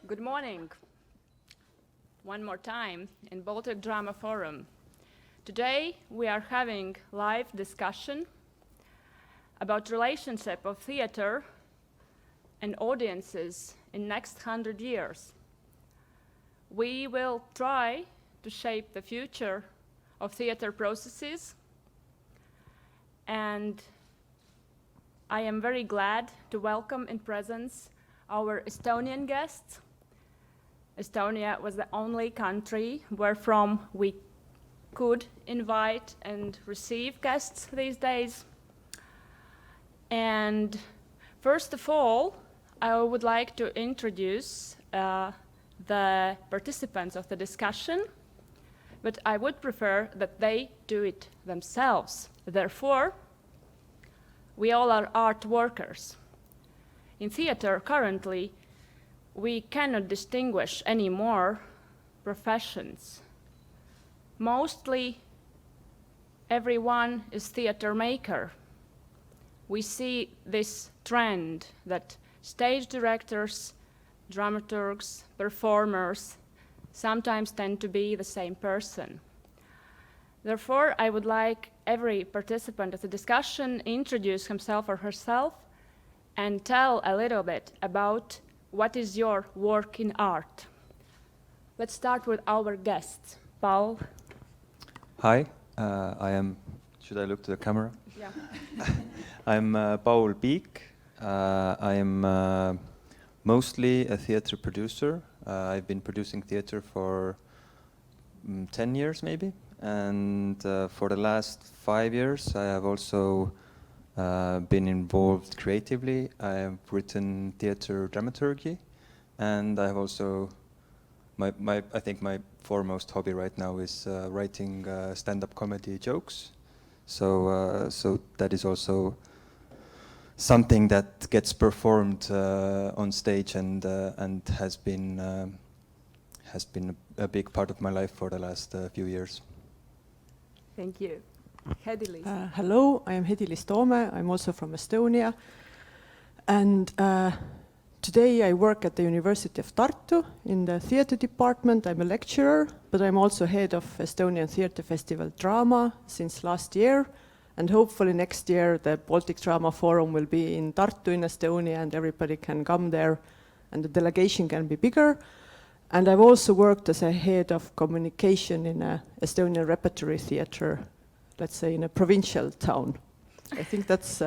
Good morning. One more time in Baltic Drama Forum. Today we are having live discussion about relationship of theater and audiences in next 100 years. We will try to shape the future of theater processes, and I am very glad to welcome in presence our Estonian guests. Estonia was the only country where from we could invite and receive guests these days. And first of all, I would like to introduce the participants of the discussion, but I would prefer that they do it themselves. Therefore, we all are art workers. In theater, currently, we cannot distinguish anymore professions. Mostly, everyone is theater maker. We see this trend that stage directors, dramaturgs, performers sometimes tend to be the same person. Therefore, I would like every participant of the discussion introduce himself or herself and tell a little bit about what is your work in art. Let's start with our guests. Paul. Hi, I am, should I look to the camera? Yeah. I'm Paul Piik. I am mostly a theater producer. I've been producing theater for 10 years maybe. And for the last 5 years, I have also been involved creatively. I have written theater dramaturgy, and I have also, I think my foremost hobby right now is writing stand-up comedy jokes. So that is also something that gets performed on stage and has been a big part of my life for the last few years. Thank you. Hedi-Liis. Hello, I am Hedi-Liis Toome. I'm also from Estonia. And today I work at the University of Tartu in the theatre department. I'm a lecturer, but I'm also head of Estonian Theatre Festival Drama since last year. And hopefully next year the Baltic Drama Forum will be in Tartu in Estonia and everybody can come there and the delegation can be bigger. And I've also worked as a head of communication in a Estonian repertory theatre, let's say in a provincial town. I think that's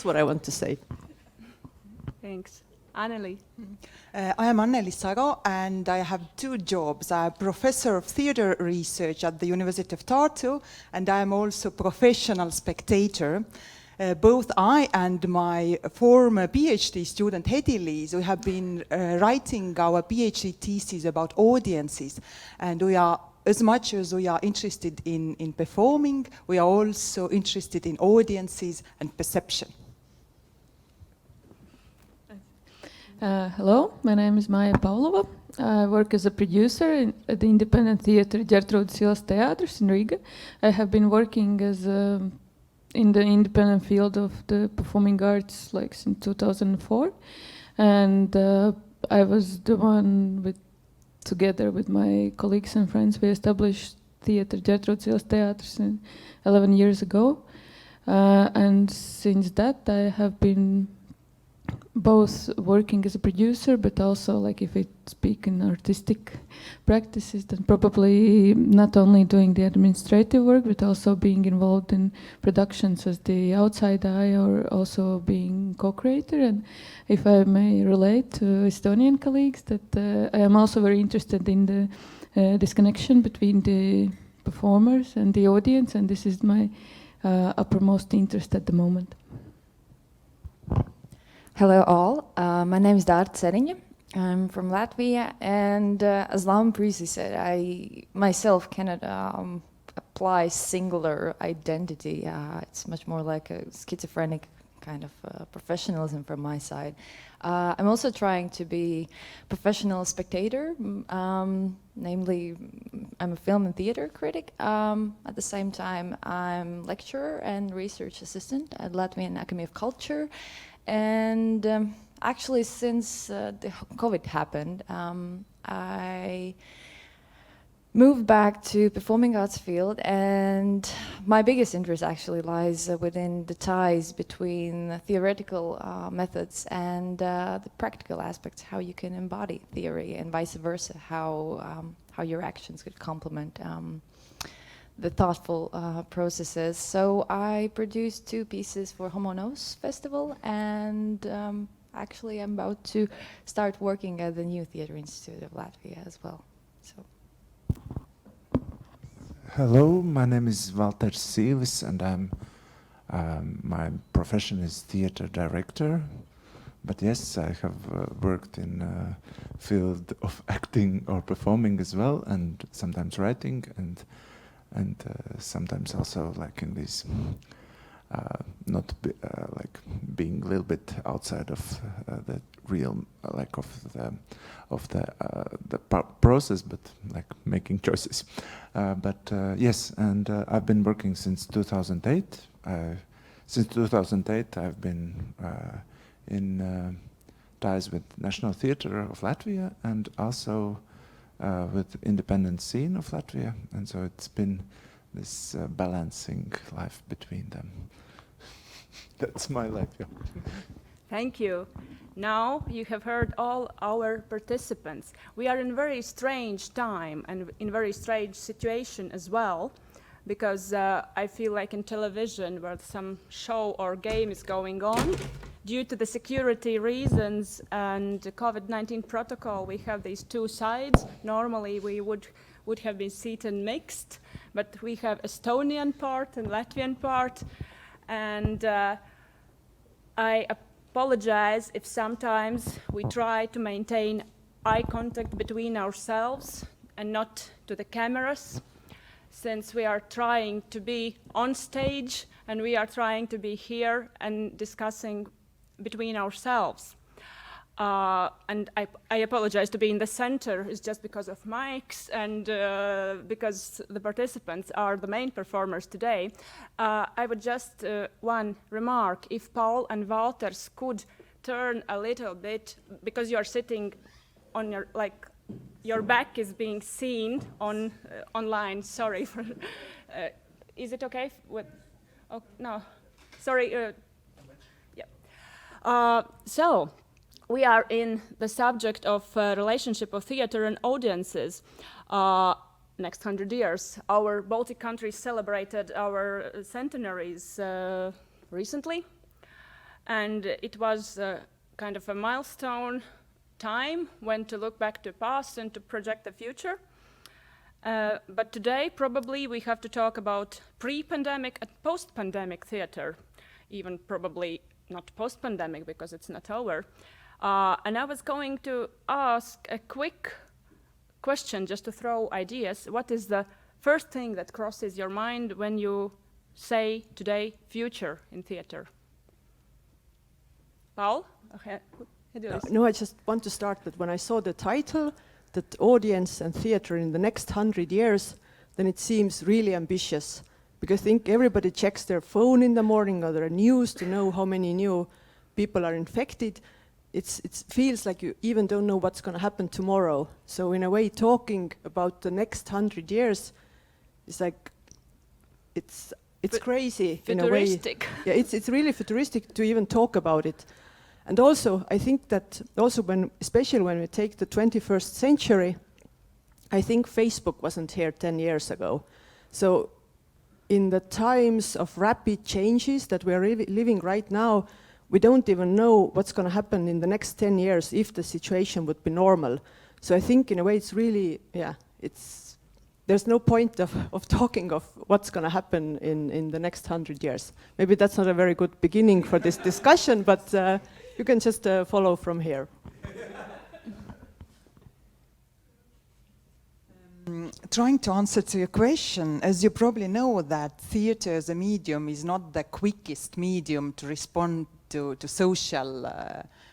what I want to say. Thanks. Anneli. I am Anneli Sago and I have two jobs. I'm a professor of theatre research at the University of Tartu and I am also a professional spectator. Both I and my former PhD student Hedi-Liis, we have been writing our PhD thesis about audiences, and we are, as much as we are interested in performing, we are also interested in audiences and perception. Hello, my name is Maija Paulova. I work as a producer at the independent theatre Gertrūdas ielas Teātris in Riga. I have been working as in the independent field of the performing arts like since 2004, and I was the one together with my colleagues and friends, we established theatre Gertrūdas ielas Teātris 11 years ago, and since that I have been both working as a producer, but also, like, if I speak in artistic practices, then probably not only doing the administrative work, but also being involved in productions as the outside eye, or also being co-creator. And if I may relate to Estonian colleagues, that I am also very interested in this connection between the performers and the audience, and this is my uppermost interest at the moment. Hello all, my name is Dārta Ceriņa. I'm from Latvia, and as Lama previously said, I myself cannot apply singular identity. It's much more like a schizophrenic kind of professionalism from my side. I'm also trying to be professional spectator, namely I'm a film and theater critic. At the same time, I'm lecturer and research assistant at Latvian Academy of Culture. And Actually, since the COVID happened, I moved back to performing arts field, and my biggest interest actually lies within the ties between theoretical methods and the practical aspects, how you can embody theory, and vice versa, how your actions could complement the thoughtful processes. So I produced 2 pieces for Homonos Festival, and actually I'm about to start working at the new Theatre Institute of Latvia as well. So. Hello, my name is Walter Sīvis, and my profession is theater director. But yes, I have worked in field of acting or performing as well, and sometimes writing, and sometimes also like in this like being a little bit outside of the real like of the process, but like making choices. But yes, and I've been working since 2008. Since 2008, I've been in ties with National Theatre of Latvia and also with independent scene of Latvia, and so it's been this balancing life between them. That's my life. Yeah. Thank you. Now you have heard all our participants. We are in a very strange time and in a very strange situation as well, because I feel like in television where some show or game is going on, due to the security reasons and the COVID-19 protocol, we have these 2 sides. Normally we would have been seated mixed, but we have Estonian part and Latvian part, and I apologize if sometimes we try to maintain eye contact between ourselves and not to the cameras, since we are trying to be on stage and we are trying to be here and discussing between ourselves. And I apologize to be in the center. It's just because of mics and because the participants are the main performers today. I would just one remark: if Paul and Walters could turn a little bit, because you are sitting on your your back is being seen on online. Sorry for. Is it okay with? Oh no, sorry. Yeah. So. We are in the subject of relationship of theater and audiences. Next 100 years. Our Baltic countries celebrated our centenaries recently, and it was kind of a milestone time when to look back to the past and to project the future. But today, probably, we have to talk about pre-pandemic and post-pandemic theater, even probably not post-pandemic because it's not over. And I was going to ask a quick question just to throw ideas. What is the first thing that crosses your mind when you say today future in theater? Paul? Okay. No, I just want to start that when I saw the title, that audience and theater in the next 100 years, then it seems really ambitious. Because I think everybody checks their phone in the morning or their news to know how many new people are infected. It feels like you even don't know what's going to happen tomorrow. So in a way, talking about the next 100 years is like, it's crazy in a way. Futuristic. Yeah, it's really futuristic to even talk about it. And also, I think that also especially when we take the 21st century, I think Facebook wasn't here 10 years ago. So in the times of rapid changes that we are living right now, we don't even know what's going to happen in the next 10 years if the situation would be normal. So I think in a way it's really, there's no point of talking of what's going to happen in the next 100 years. Maybe that's not a very good beginning for this discussion, but you can just follow from here. Trying to answer to your question, as you probably know, that theatre as a medium is not the quickest medium to respond to social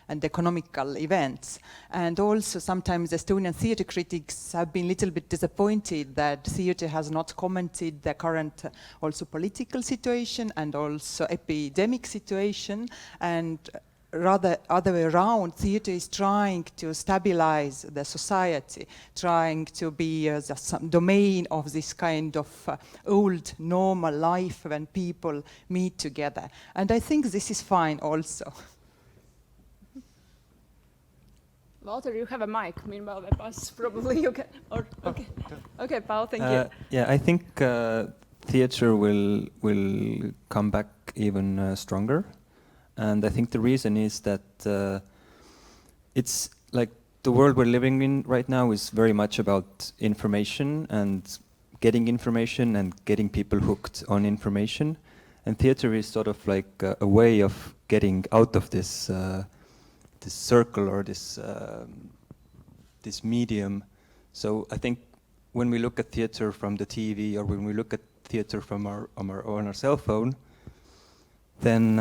and economical events. And also sometimes Estonian theatre critics have been a little bit disappointed that theatre has not commented the current also political situation and also epidemic situation. And rather other way around. Theater is trying to stabilize the society, trying to be some domain of this kind of old normal life when people meet together. And I think this is fine also. Walter, you have a mic. Meanwhile, the bus probably you can. Or okay, okay, Paul, thank you. Yeah, I think theater will come back even stronger, and I think the reason is that it's like the world we're living in right now is very much about information and getting people hooked on information, and theater is sort of like a way of getting out of this this circle or this this medium. So I think when we look at theater from the TV or when we look at theater from on our cell phone, then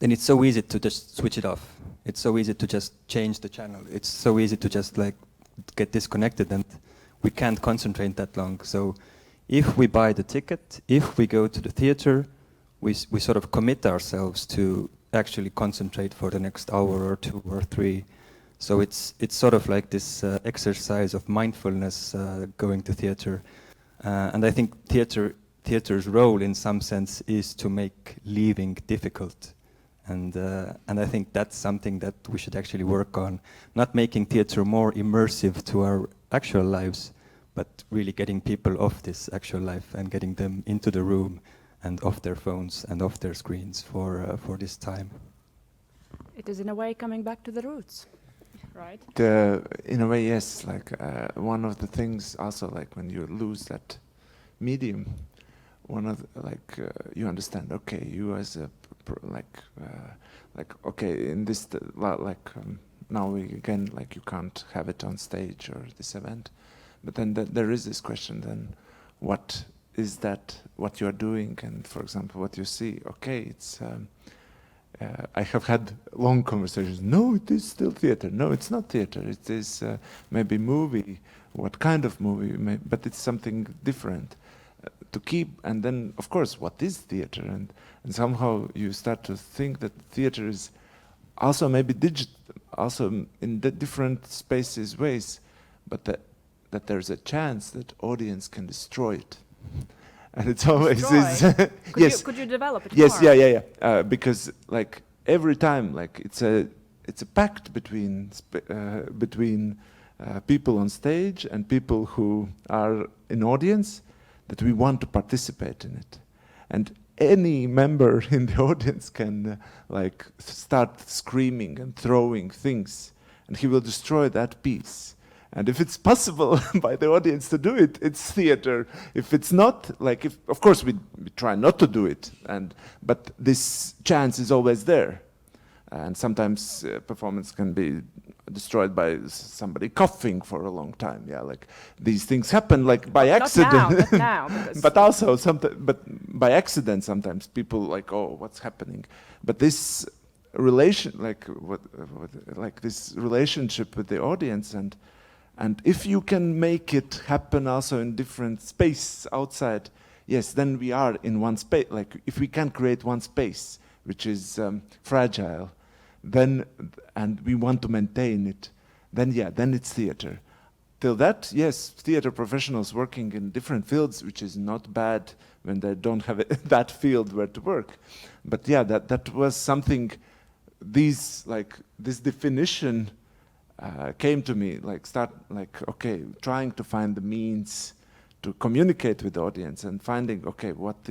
it's so easy to just switch it off. It's so easy to just change the channel. It's so easy to just like get disconnected, and we can't concentrate that long. So if we buy the ticket, if we go to the theater, we sort of commit ourselves to actually concentrate for the next hour or 2 or 3. So it's sort of like this exercise of mindfulness going to theater. And I think theater's role in some sense is to make leaving difficult. And I think that's something that we should actually work on. Not making theater more immersive to our actual lives, but really getting people off this actual life and getting them into the room and off their phones and off their screens for this time. It is in a way coming back to the roots, right? In a way, yes. Like one of the things also, like when you lose that medium, one of you understand. Okay, you as a okay, in this now we again like you can't have it on stage or this event, but then there is this question. Then what is that? What you are doing? And for example, what you see? Okay, it's. I have had long conversations. No, it is still theater. No, it's not theater. It is maybe movie. What kind of movie? But it's something different to keep. And then, of course, what is theater? And somehow you start to think that theater is also maybe digital, also in different spaces, ways, but that there's a chance that audience can destroy it. And it's always this. Yes. Could you develop it yes, more? yeah. Because like every time, like it's a pact between people on stage and people who are in audience, that we want to participate in it, and any member in the audience can like start screaming and throwing things, and he will destroy that piece. And if it's possible by the audience to do it, it's theater. If it's not, like, of course we try not to do it, but this chance is always there. And sometimes performance can be destroyed by somebody coughing for a long time. Yeah, like these things happen, like by accident. Not now. But also but by accident sometimes people like, oh, what's happening? But this relation, like this relationship with the audience, and if you can make it happen also in different space outside, yes, then we are in one space. Like if we can create one space which is fragile, then and we want to maintain it, then it's theater. Till that, yes, theater professionals working in different fields, which is not bad when they don't have that field where to work. But yeah, that was something. This definition came to me, trying to find the means to communicate with the audience and finding, okay, what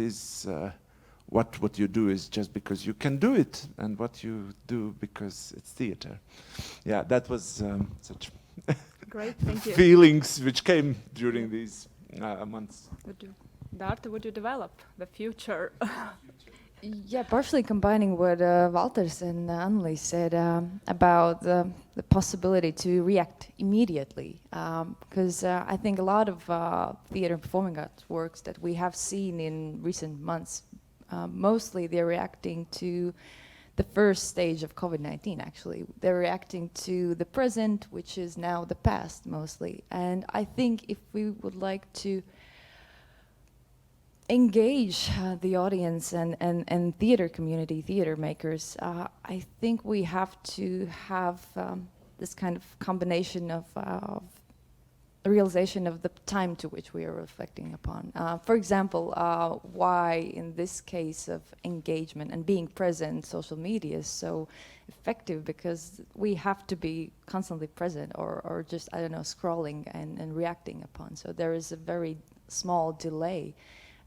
you do is just because you can do it, and what you do because it's theater. Yeah, that was such great, thank you. Feelings which came during these months. Dārta, would you develop the future? Yeah, partially combining what Walters and Anneli said about the possibility to react immediately, because I think a lot of theater and performing arts works that we have seen in recent months, mostly they're reacting to the first stage of COVID-19, actually. They're reacting to the present, which is now the past, mostly. And I think if we would like to engage the audience and theater community, theater makers, I think we have to have this kind of combination of a realization of the time to which we are reflecting upon. For example, why in this case of engagement and being present, social media is so effective, because we have to be constantly present or just, I don't know, scrolling and reacting upon. So there is a very small delay.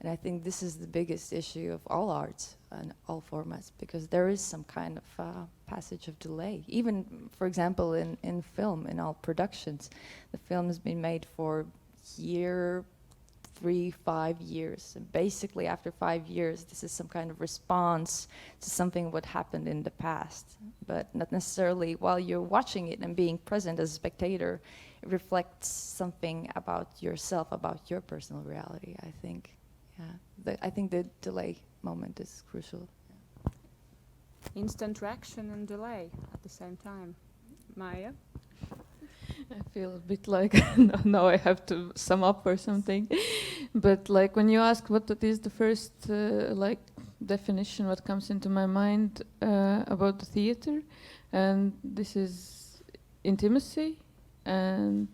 And I think this is the biggest issue of all arts and all formats, because there is some kind of passage of delay. Even, for example, in film, in all productions, the film has been made for year, 3-5 years. And basically, after 5 years, this is some kind of response to something what happened in the past. But not necessarily while you're watching it and being present as a spectator, it reflects something about yourself, about your personal reality, I think. Yeah, I think the delay moment is crucial. Instant reaction and delay at the same time. Maya? I feel a bit like now I have to sum up or something. But like when you ask what is the first like definition, what comes into my mind about the theater, and this is intimacy and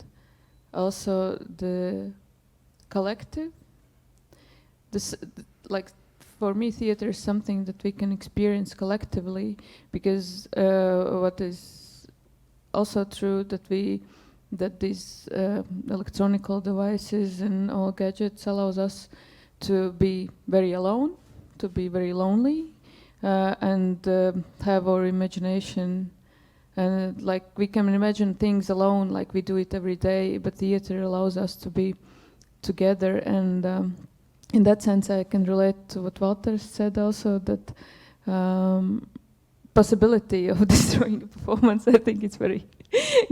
also the collective. This, like, for me, theater is something that we can experience collectively, because what is also true that these electronical devices and all gadgets allows us to be very alone, to be very lonely, and have our imagination. And like we can imagine things alone, like we do it every day, but theater allows us to be together. And in that sense, I can relate to what Walter said also, that possibility of destroying a performance. I think it's very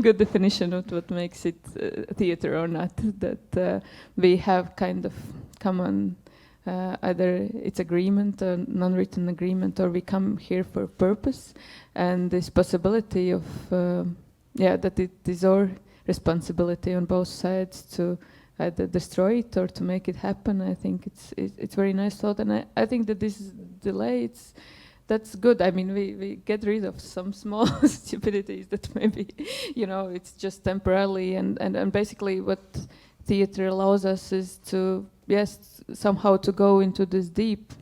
good definition of what makes it theater or not, that we have kind of common, either it's agreement or non-written agreement, or we come here for a purpose, and this possibility of, that it is our responsibility on both sides to either destroy it or to make it happen. I think it's very nice thought, and I think that this delay, that's good. I mean, we get rid of some small stupidities that maybe, it's just temporarily, and basically what theater allows us is to, somehow to go into this deep,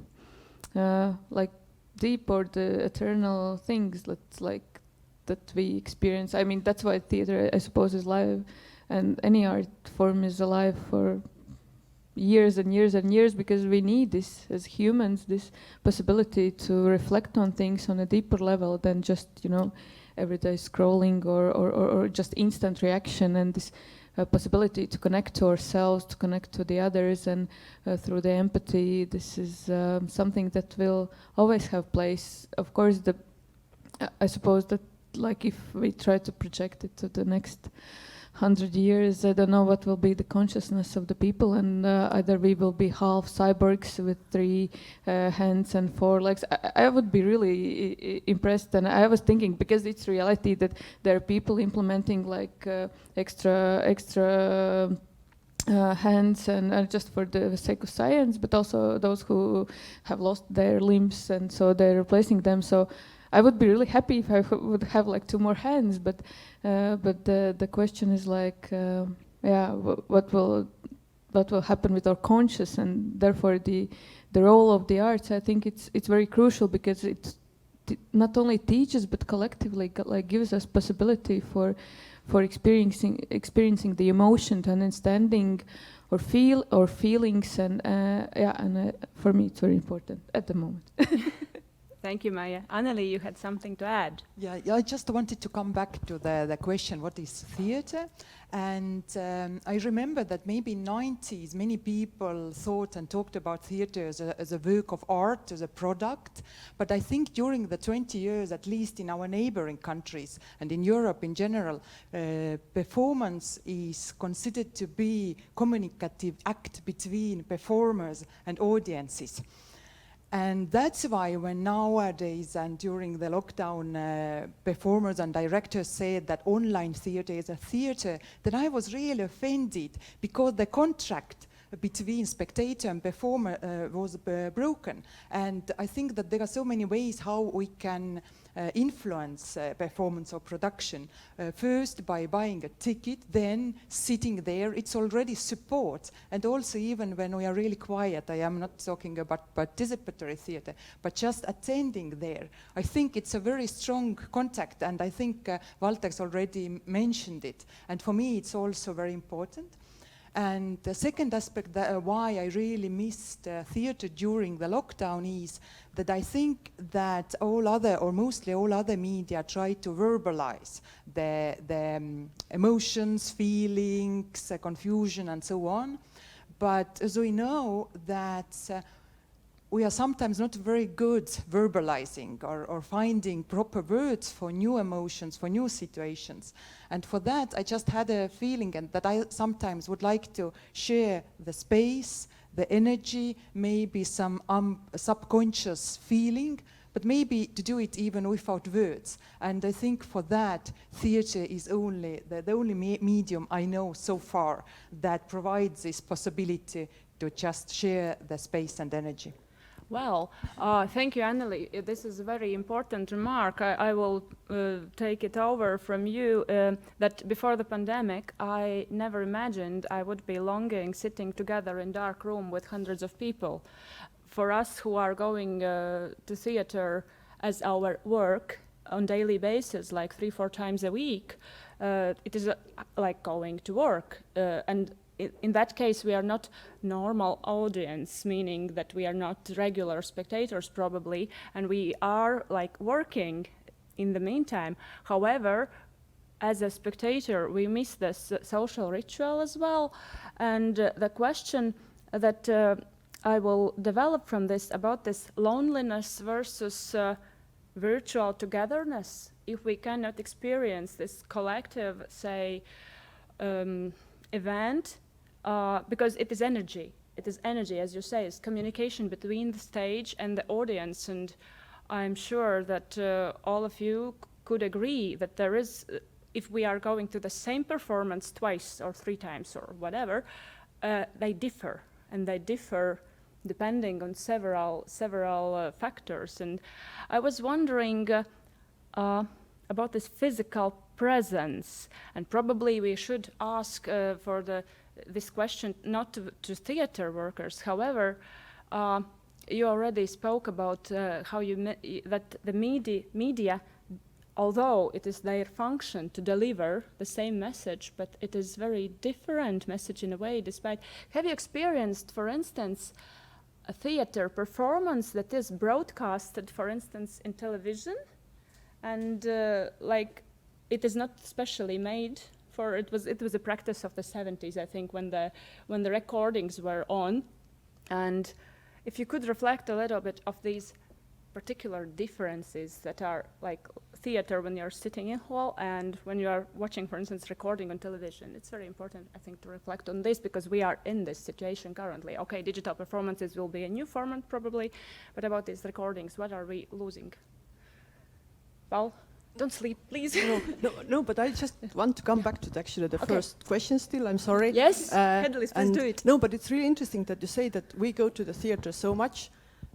like deep or the eternal things that we experience. I mean, that's why theater, I suppose, is live. And any art form is alive for years and years and years, because we need this as humans, this possibility to reflect on things on a deeper level than just, everyday scrolling or just instant reaction, and this possibility to connect to ourselves, to connect to the others, and through the empathy. This is something that will always have place. Of course, I suppose that, like, if we try to project it to the next 100 years, I don't know what will be the consciousness of the people, and either we will be half cyborgs with 3 hands and 4 legs. I would be really impressed, and I was thinking, because it's reality that there are people implementing like extra hands and just for the sake of science, but also those who have lost their limbs, and so they're replacing them. So I would be really happy if I would have like 2 more hands, but the question is like, what will happen with our conscious, and therefore the role of the arts. I think it's very crucial, because it not only teaches but collectively like gives us possibility for experiencing the emotion, to understanding or feel or feelings, and for me it's very important at the moment. Thank you, Maya. Anneli, you had something to add. Yeah, I just wanted to come back to the question, what is theatre? And I remember that maybe in the 90s, many people thought and talked about theatre as a work of art, as a product. But I think during the 20 years, at least in our neighboring countries and in Europe in general, performance is considered to be a communicative act between performers and audiences. And that's why when nowadays and during the lockdown, performers and directors said that online theatre is a theatre, that I was really offended, because the contract between spectator and performer was broken. And I think that there are so many ways how we can influence performance or production. First, by buying a ticket, then sitting there, it's already support. And also even when we are really quiet, I am not talking about participatory theatre, but just attending there. I think it's a very strong contact, and I think Walter's already mentioned it. And for me, it's also very important. And the second aspect why I really missed theatre during the lockdown is that I think that mostly all other media try to verbalize the emotions, feelings, confusion, and so on. But as we know that we are sometimes not very good verbalizing or finding proper words for new emotions, for new situations. And for that, I just had a feeling and that I sometimes would like to share the space, the energy, maybe some subconscious feeling, but maybe to do it even without words. And I think for that, theatre is the only medium I know so far that provides this possibility to just share the space and energy. Well, thank you, Anneli. This is a very important remark. I will take it over from you, that before the pandemic, I never imagined I would be longing sitting together in a dark room with hundreds of people. For us who are going to theatre as our work on daily basis, like 3-4 times a week, it is like going to work. And in that case, we are not normal audience, meaning that we are not regular spectators probably, and we are like working in the meantime. However, as a spectator, we miss this social ritual as well. And the question that I will develop from this about this loneliness versus virtual togetherness, if we cannot experience this collective, say, event, because it is energy. It is energy, as you say, it's communication between the stage and the audience. And I'm sure that all of you could agree that there is, if we are going to the same performance twice or 3 times or whatever, they differ, and they differ depending on several factors. And I was wondering about this physical presence, and probably we should ask for this question not to theatre workers. However, you already spoke about how that the media, although it is their function to deliver the same message, but it is very different message in a way. Have you experienced, for instance, a theatre performance that is broadcasted, for instance, in television, and like it is not specially made? It was a practice of the 70s, I think, when the recordings were on. And if you could reflect a little bit of these particular differences that are like theater when you're sitting in hall and when you are watching, for instance, recording on television. It's very important, I think, to reflect on this because we are in this situation currently. Okay, digital performances will be a new format probably, but about these recordings, what are we losing? Paul? Don't sleep, please. No, but I just want to come back to the first question still, I'm sorry. Yes, Paneļdiskusija, please do it. No, but it's really interesting that you say that we go to the theatre so much,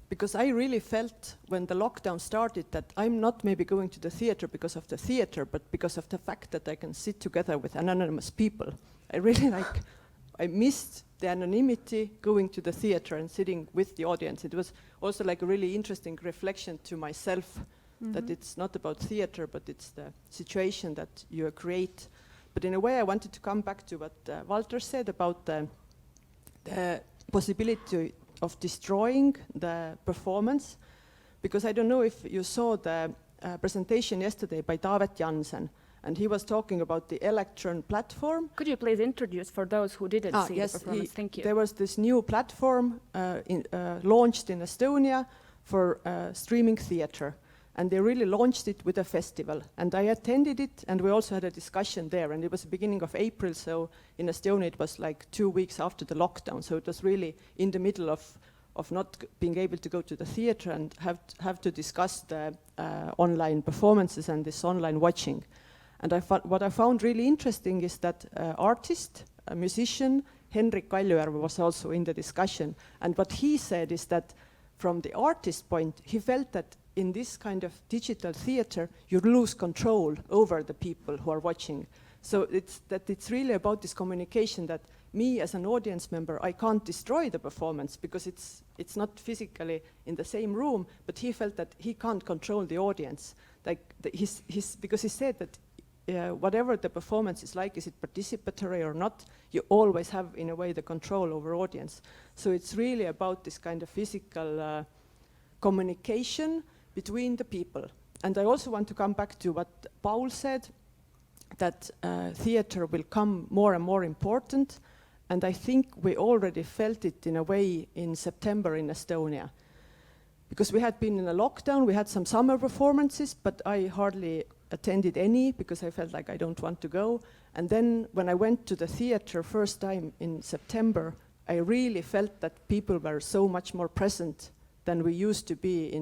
because I really felt when the lockdown started that I'm not maybe going to the theatre because of the theatre, but because of the fact that I can sit together with anonymous people. I really I missed the anonymity going to the theatre and sitting with the audience. It was also like a really interesting reflection to myself, that it's not about theatre, but it's the situation that you create. But in a way, I wanted to come back to what Walter said about the possibility of destroying the performance, because I don't know if you saw the presentation yesterday by David Jansen, and he was talking about the Electron platform. Could you please introduce for those who didn't see the performance? Thank you. There was this new platform launched in Estonia for streaming theatre. And they really launched it with a festival. And I attended it, and we also had a discussion there. And it was the beginning of April, so in Estonia it was like 2 weeks after the lockdown. So it was really in the middle of not being able to go to the theatre and have to discuss the online performances and this online watching. And what I found really interesting is that artist, a musician, Henrik Kaljujärv was also in the discussion. And what he said is that from the artist point, he felt that in this kind of digital theater, you lose control over the people who are watching. So it's really about this communication that me as an audience member, I can't destroy the performance because it's not physically in the same room, but he felt that he can't control the audience. Because he said that whatever the performance is like, is it participatory or not, you always have, in a way, the control over audience. So it's really about this kind of physical communication between the people. And I also want to come back to what Paul said, that theater will come more and more important. And I think we already felt it in a way in September in Estonia. Because we had been in a lockdown, we had some summer performances, but I hardly attended any because I felt like I don't want to go. And then when I went to the theater first time in September, I really felt that people were so much more present than we used to be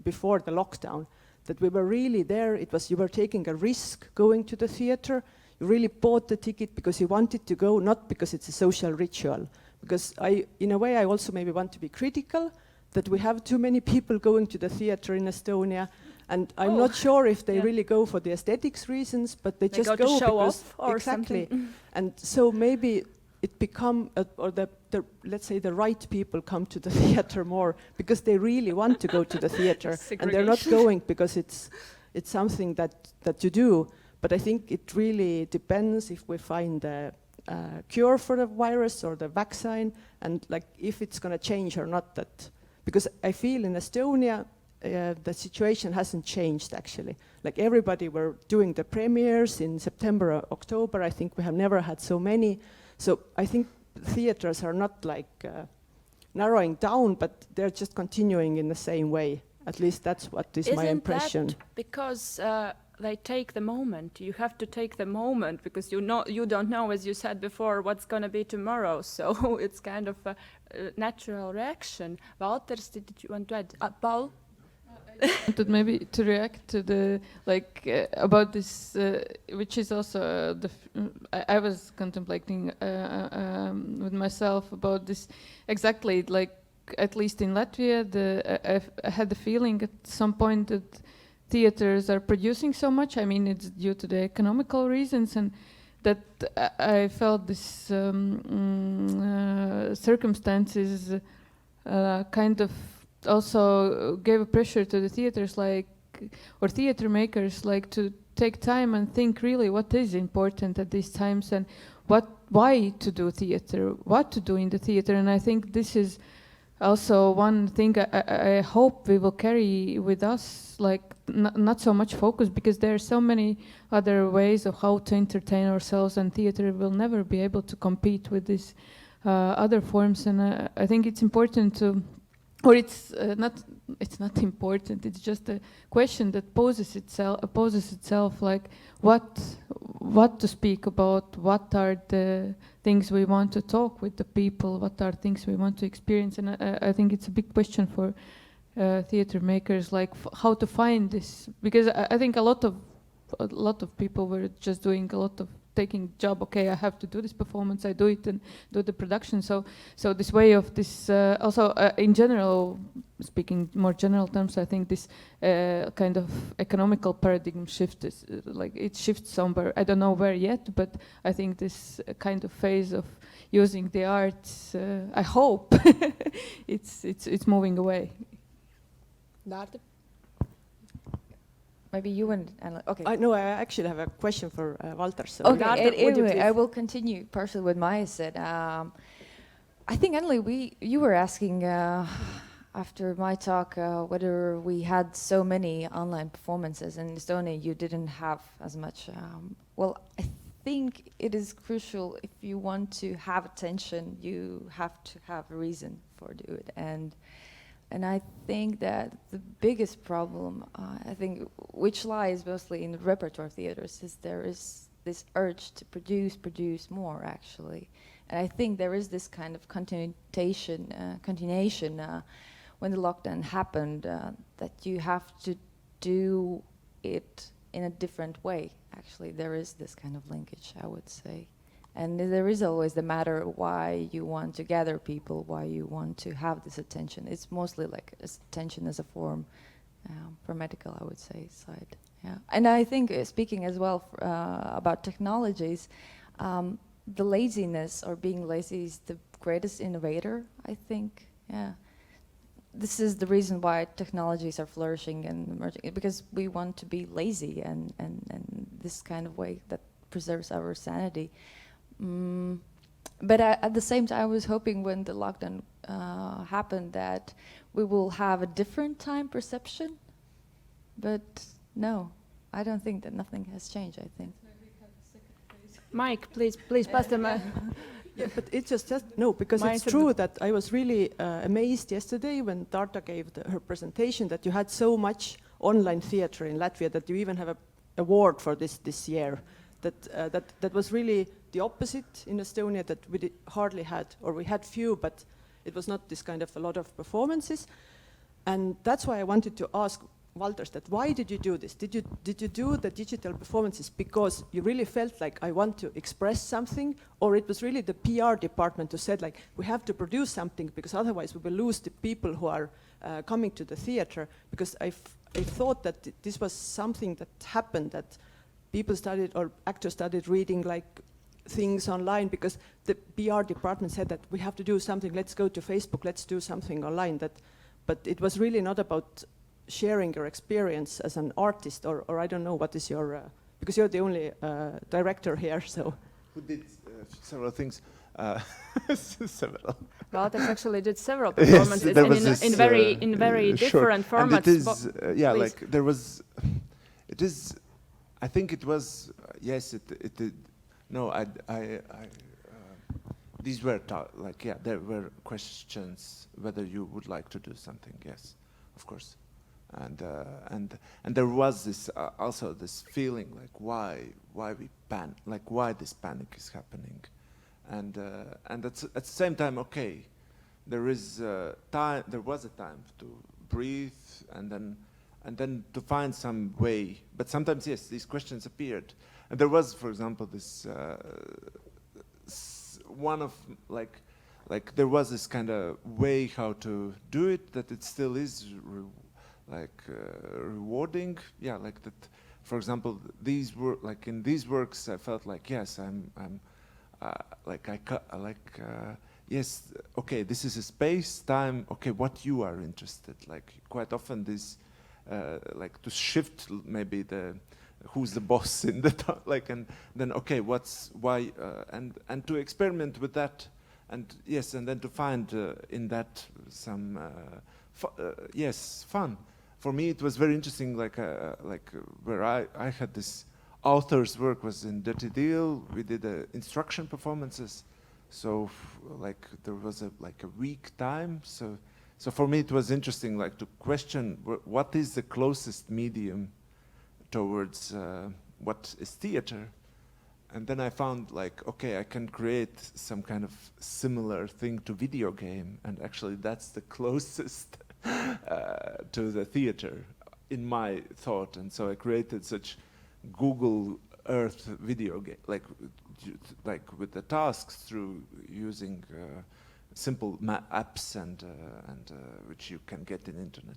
before the lockdown. That we were really there. You were taking a risk going to the theater. You really bought the ticket because you wanted to go, not because it's a social ritual. Because in a way, I also maybe want to be critical that we have too many people going to the theater in Estonia. And I'm not sure if they really go for the aesthetics reasons, but they just go to show off or exactly. something. And so maybe it become, or let's say the right people come to the theater more because they really want to go to the theater. And they're not going because it's something that you do. But I think it really depends if we find a cure for the virus or the vaccine, and like if it's going to change or not. Because I feel in Estonia, the situation hasn't changed actually. Like everybody were doing the premieres in September or October. I think we have never had so many. So I think theaters are not like narrowing down, but they're just continuing in the same way. At least that's what is my impression. Isn't that because they take the moment? You have to take the moment because you don't know, as you said before, what's going to be tomorrow. So it's kind of a natural reaction. Walters, did you want to add? Paul? I wanted maybe to react to the about this, which is also I was contemplating with myself about this exactly. Like at least in Latvia, I had the feeling at some point that theaters are producing so much. I mean, it's due to the economical reasons, and that I felt this circumstances kind of also gave a pressure to the theaters, or theater makers, to take time and think really what is important at these times and why to do theater, what to do in the theater. And I think this is also one thing I hope we will carry with us, not so much focus, because there are so many other ways of how to entertain ourselves, and theater will never be able to compete with these other forms. And I think it's important to, or it's not important, it's just a question that poses itself, like what to speak about, what are the things we want to talk with the people, what are things we want to experience. And I think it's a big question for theater makers, how to find this, because I think a lot of people were just doing a lot of taking job. Okay, I have to do this performance, I do it and do the production. So this way of this also in general, speaking more general terms, I think this kind of economical paradigm shift is it shifts somewhere. I don't know where yet, but I think this kind of phase of using the arts, I hope it's moving away. Maybe you and okay. I actually have a question for Walter. So okay, anyway, I will continue partially what Maya said. I think, Anneli, you were asking after my talk whether we had so many online performances in Estonia. You didn't have as much. Well, I think it is crucial if you want to have attention, you have to have a reason for do it. And I think that the biggest problem, I think, which lies mostly in the repertoire theaters, is there is this urge to produce more, actually. And I think there is this kind of continuation when the lockdown happened, that you have to do it in a different way. Actually, there is this kind of linkage, I would say. And there is always the matter why you want to gather people, why you want to have this attention. It's mostly like attention as a form for medical, I would say, side. Yeah, and I think speaking as well about technologies, the laziness or being lazy is the greatest innovator, I think. Yeah, this is the reason why technologies are flourishing and emerging, because we want to be lazy and this kind of way that preserves our sanity. But at the same time, I was hoping when the lockdown happened that we will have a different time perception. But no, I don't think that nothing has changed, I think. Mike, please pass the mic. Yeah, but it's just no, because it's true that I was really amazed yesterday when Tarta gave her presentation that you had so much online theatre in Latvia, that you even have an award for this year. That was really the opposite in Estonia, that we hardly had, or we had few, but it was not this kind of a lot of performances. And that's why I wanted to ask Walters that why did you do this? Did you do the digital performances because you really felt like I want to express something, or it was really the PR department who said like we have to produce something because otherwise we will lose the people who are coming to the theatre? Because I thought that this was something that happened, that people started, or actors started reading like things online because the PR department said that we have to do something, let's go to Facebook, let's do something online. But it was really not about sharing your experience as an artist, or I don't know, what is your, because you're the only director here, so. Who did several things. Several. Walters actually did several performances in very different formats. And it is, yeah, please. Like there was, it is, I think it was, yes, it did. No, these were like, yeah, there were questions whether you would like to do something. Yes, of course, and there was this also this feeling like why we like why this panic is happening, and at the same time, okay, there is time. There was a time to breathe and then to find some way. But sometimes, yes, these questions appeared. And there was, for example, this one of like there was this kind of way how to do it, that it still is rewarding. Yeah, like that. For example, these were like in these works, I felt like yes, yes, okay, this is a space, time. Okay, what you are interested. Like quite often this. Like to shift maybe who's the boss in the like, and then okay, why and to experiment with that, and yes, and then to find in that some yes, fun. For me, it was very interesting. Like where I had this author's work was in Dirty Deal. We did instruction performances, so like there was a week time. So for me, it was interesting, like to question what is the closest medium towards what is theater, and then I found like, okay, I can create some kind of similar thing to video game, and actually that's the closest to the theater in my thought, and so I created such Google Earth video game, like with the tasks through using. Simple apps and which you can get in internet.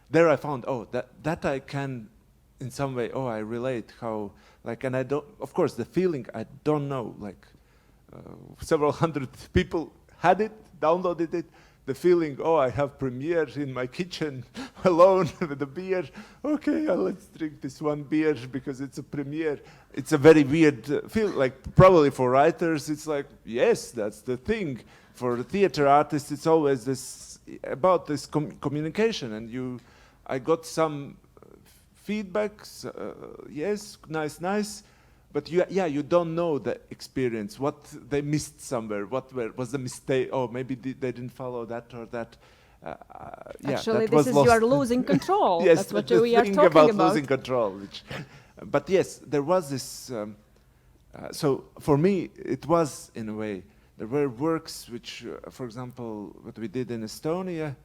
There I found that I can, in some way. I relate how like, and I don't. Of course, the feeling I don't know. Like several hundred people had it, downloaded it. The feeling, I have premiere in my kitchen alone with a beer. Okay, let's drink this one beer because it's a premiere. It's a very weird feel. Like probably for writers, it's like yes, that's the thing. For the theater artists, it's always this about this communication, and I got some feedbacks. Yes, nice, but you don't know the experience. What they missed somewhere. What was the mistake? Maybe they didn't follow that or that. Actually, that this is you are losing control. Yes, that's what we are talking about. Losing control. But yes, there was this. So for me, it was in a way. There were works which, for example, what we did in Estonia,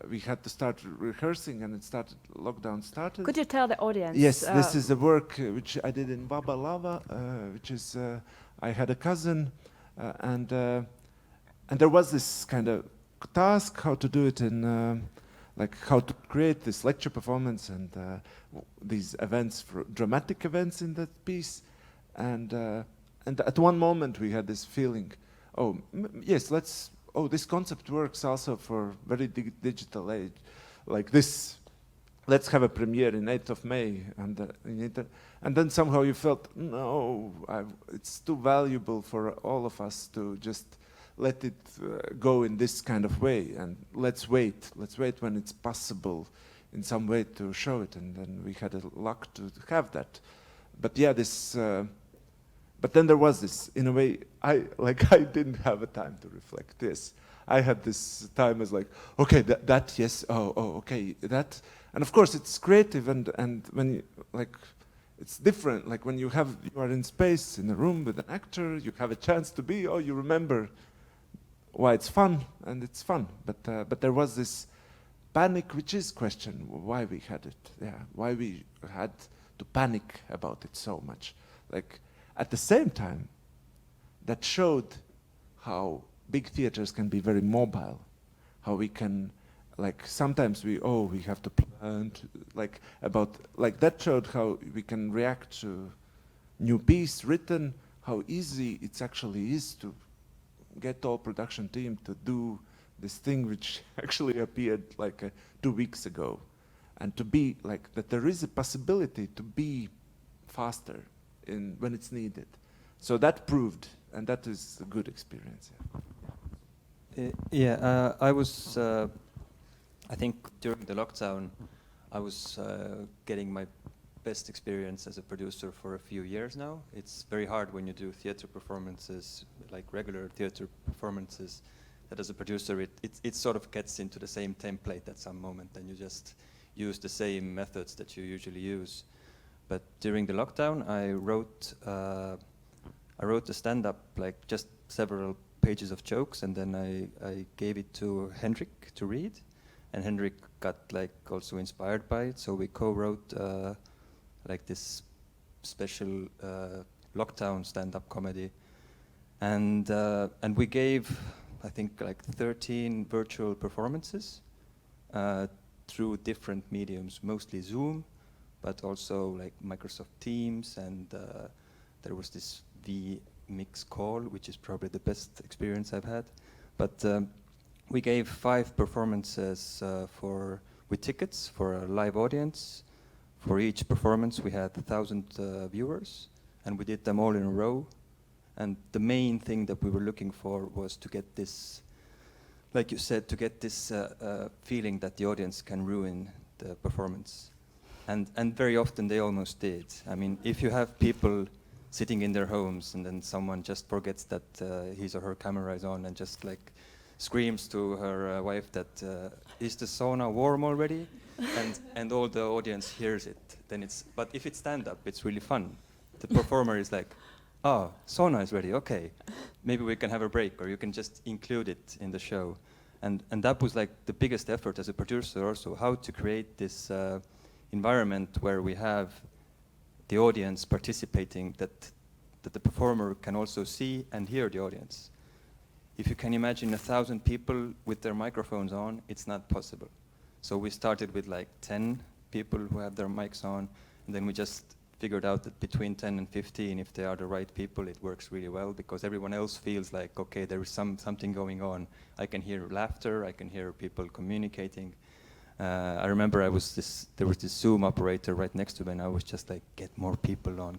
we had to start rehearsing, and lockdown started. Could you tell the audience? Yes, this is a work which I did in Baba Lava, which is I had a cousin, and there was this kind of task how to do it in, like how to create this lecture performance and these events, dramatic events in that piece, and at one moment we had this feeling, yes, this concept works also for very digital age, like this. Let's have a premiere in 8th of May, and then somehow you felt, no, it's too valuable for all of us to just let it go in this kind of way, and let's wait when it's possible in some way to show it, and then we had a luck to have that. But yeah, but then there was this, in a way, I didn't have a time to reflect this. I had this time as like, okay, that yes, okay, that. And of course it's creative, and when you, like, it's different, like when you are in space, in a room with an actor, you have a chance to be, you remember why it's fun, and it's fun. But there was this panic, which is question, why we had it, why we had to panic about it so much. Like, at the same time, that showed how big theaters can be very mobile, how we can, like, sometimes we have to plan, that showed how we can react to new piece written, how easy it actually is to get all production team to do this thing which actually appeared like 2 weeks ago, and to be like that there is a possibility to be faster when it's needed. So that proved, and that is a good experience. I was, I think during the lockdown, I was getting my best experience as a producer for a few years now. It's very hard when you do theater performances, like regular theater performances, that as a producer it sort of gets into the same template at some moment, and you just use the same methods that you usually use. But during the lockdown, I wrote a stand-up, like just several pages of jokes, and then I gave it to Henrik to read, and Henrik got like also inspired by it, so we co-wrote like this special lockdown stand-up comedy, and we gave, I think, like 13 virtual performances through different mediums, mostly Zoom, but also like Microsoft Teams, and there was this V-Mix call, which is probably the best experience I've had. But we gave 5 performances with tickets for a live audience. For each performance we had 1,000 viewers, and we did them all in a row. And the main thing that we were looking for was to get this, like you said, to get this feeling that the audience can ruin the performance. And very often they almost did. I mean, if you have people sitting in their homes and then someone just forgets that his or her camera is on and just like screams to her wife that is the sauna warm already, and all the audience hears it, then but if it's stand-up, it's really fun. The performer is like, sauna is ready, okay, maybe we can have a break, or you can just include it in the show. And that was like the biggest effort as a producer also, how to create this environment where we have the audience participating, that the performer can also see and hear the audience. If you can imagine 1,000 people with their microphones on, it's not possible. So we started with like 10 people who have their mics on, and then we just figured out that between 10 and 15, if they are the right people, it works really well, because everyone else feels like, okay, there is something going on. I can hear laughter, I can hear people communicating. I remember there was this Zoom operator right next to me, and I was just like, get more people on.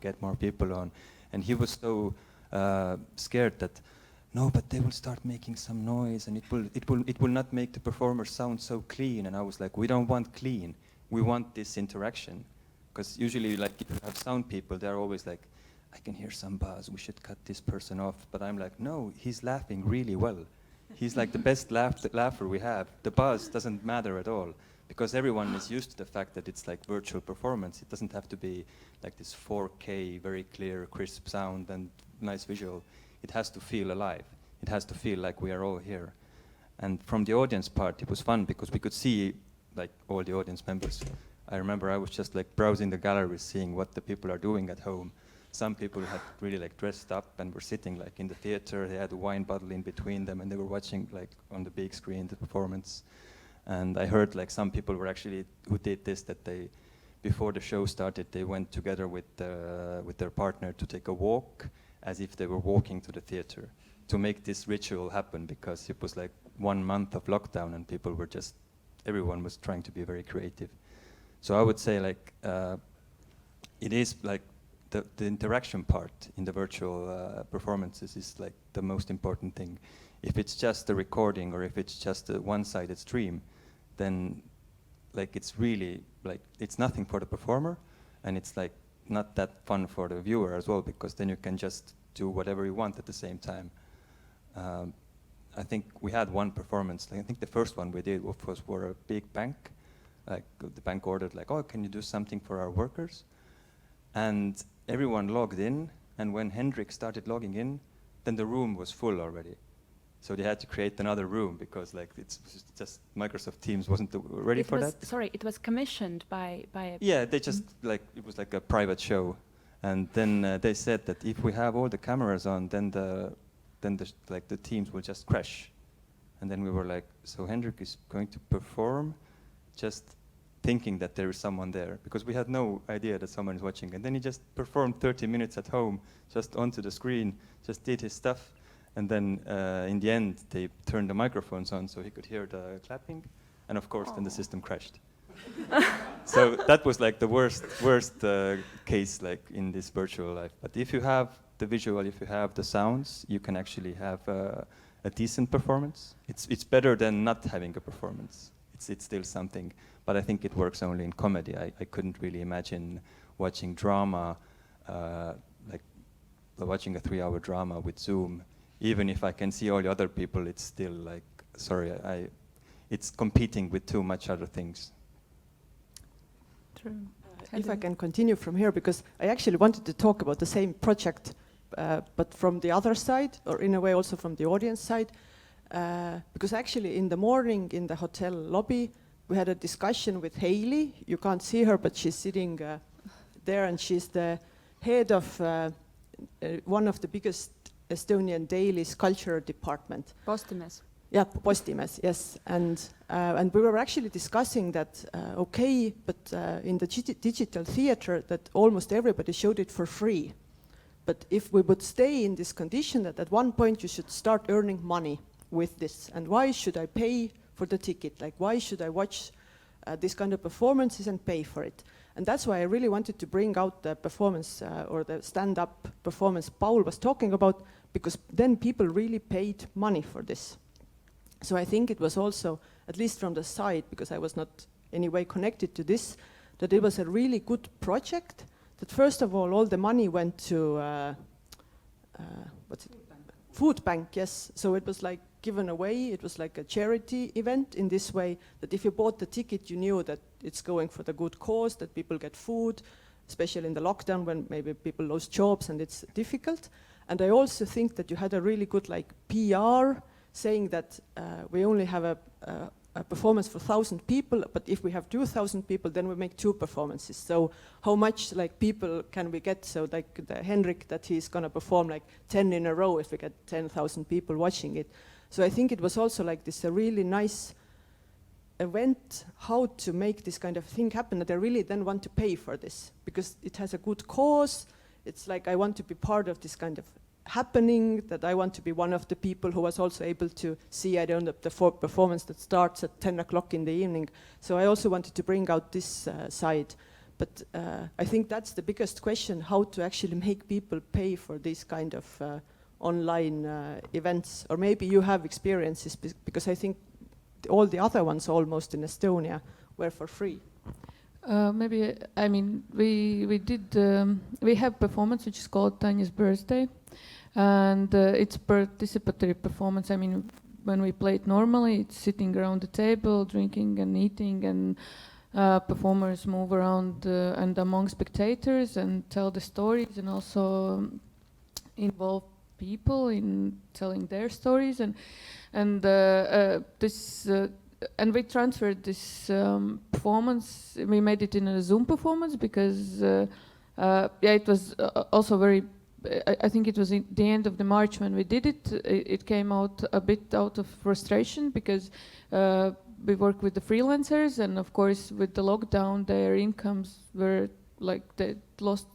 And he was so scared that, no, but they will start making some noise, and it will not make the performer sound so clean. And I was like, we don't want clean, we want this interaction. Because usually, like, if you have sound people, they're always like, I can hear some buzz, we should cut this person off. But I'm like, no, he's laughing really well. He's like the best laugher we have. The buzz doesn't matter at all, because everyone is used to the fact that it's like virtual performance. It doesn't have to be like this 4K, very clear, crisp sound and nice visual. It has to feel alive. It has to feel like we are all here. And from the audience part, it was fun because we could see like all the audience members. I remember I was just like browsing the galleries, seeing what the people are doing at home. some people had really like dressed up and were sitting like in the theater. They had a wine bottle in between them, and they were watching like on the big screen the performance. And I heard like some people were actually who did this, that they, before the show started, they went together with their partner to take a walk, as if they were walking to the theater, to make this ritual happen, because it was like 1 month of lockdown and people were just, everyone was trying to be very creative. So I would say like it is like the interaction part in the virtual performances is like the most important thing. If it's just a recording or if it's just a one-sided stream, then like it's really like it's nothing for the performer, and it's like not that fun for the viewer as well, because then you can just do whatever you want at the same time. I think we had one performance, like I think the first one we did was for a big bank. Like the bank ordered like, oh, can you do something for our workers? And everyone logged in, and when Hendrik started logging in, then the room was full already. So they had to create another room because like it's just Microsoft Teams wasn't ready for that. Sorry, it was commissioned by a... Yeah, they just like, it was like a private show. And then they said that if we have all the cameras on, then the Teams will just crash. And then we were like, so Hendrik is going to perform just thinking that there is someone there, because we had no idea that someone is watching. And then he just performed 30 minutes at home, just onto the screen, just did his stuff. And then in the end, they turned the microphones on so he could hear the clapping. And of course, then the system crashed. So that was like the worst case like in this virtual life. But if you have the visual, if you have the sounds, you can actually have a decent performance. It's better than not having a performance. It's still something. But I think it works only in comedy. I couldn't really imagine watching drama, like watching a 3-hour drama with Zoom. Even if I can see all the other people, it's still like, sorry, it's competing with too much other things. True. If I can continue from here, because I actually wanted to talk about the same project, but from the other side, or in a way also from the audience side, because actually in the morning in the hotel lobby, we had a discussion with Hailey. You can't see her, but she's sitting there, and she's the head of one of the biggest Estonian dailies cultural department. Postimees. Yeah, Postimees, yes. And we were actually discussing that, okay, but in the digital theater, that almost everybody showed it for free. But if we would stay in this condition that at one point you should start earning money with this, and why should I pay for the ticket? Like, why should I watch this kind of performances and pay for it? And that's why I really wanted to bring out the performance or the stand-up performance Paul was talking about, because then people really paid money for this. So I think it was also, at least from the side, because I was not anyway connected to this, that it was a really good project, that first of all the money went to Food bank, yes. So it was like given away. It was like a charity event in this way, that if you bought the ticket, you knew that it's going for the good cause, that people get food, especially in the lockdown when maybe people lose jobs and it's difficult. And I also think that you had a really good like PR saying that we only have a performance for 1,000 people, but if we have 2,000 people, then we make 2 performances. So how much like people can we get? So like the Henrik, that he's gonna perform like 10 in a row if we get 10,000 people watching it. So I think it was also like this a really nice event, how to make this kind of thing happen, that I really then want to pay for this, because it has a good cause. It's like I want to be part of this kind of happening, that I want to be one of the people who was also able to see, I don't know, the performance that starts at 10 o'clock in the evening. So I also wanted to bring out this side. But I think that's the biggest question, how to actually make people pay for these kind of online events. Or maybe you have experiences, because I think all the other ones almost in Estonia were for free. Maybe, I mean, we did, we have performance which is called Tanya's Birthday. And it's participatory performance. I mean, when we play it normally, it's sitting around the table, drinking and eating, and performers move around and among spectators and tell the stories, and also involve people in telling their stories. And we transferred this performance. We made it in a Zoom performance because it was also very. I think it was in the end of the March when we did it. It came out a bit out of frustration because we work with the freelancers, and of course with the lockdown, their incomes were like they lost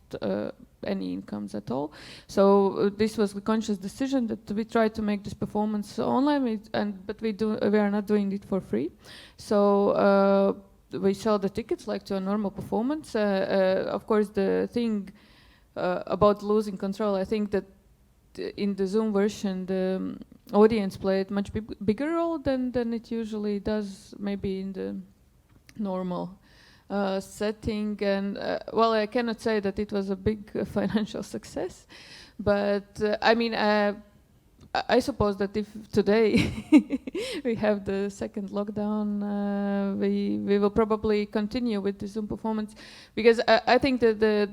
any incomes at all. So this was a conscious decision that we try to make this performance online, but we are not doing it for free. So we sell the tickets like to a normal performance. Of course, the thing about losing control, I think that in the Zoom version, the audience played much bigger role than it usually does, maybe in the normal setting. And well, I cannot say that it was a big financial success, but I mean, I suppose that if today we have the second lockdown, we will probably continue with the Zoom performance, because I think that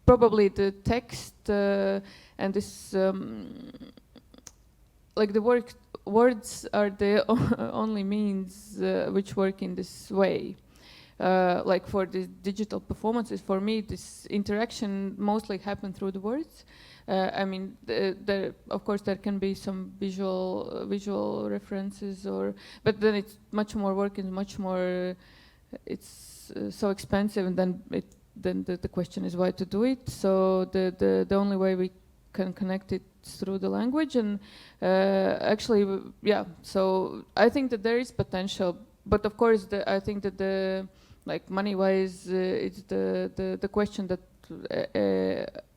probably the text and this like the words are the only means which work in this way. Like for the digital performances, for me, this interaction mostly happened through the words. I mean, of course, there can be some visual references, but then it's much more work and much more. It's so expensive, and then the question is why to do it. So the only way we can connect it through the language, and actually, yeah. So I think that there is potential, but of course, I think that the like money-wise, it's the question that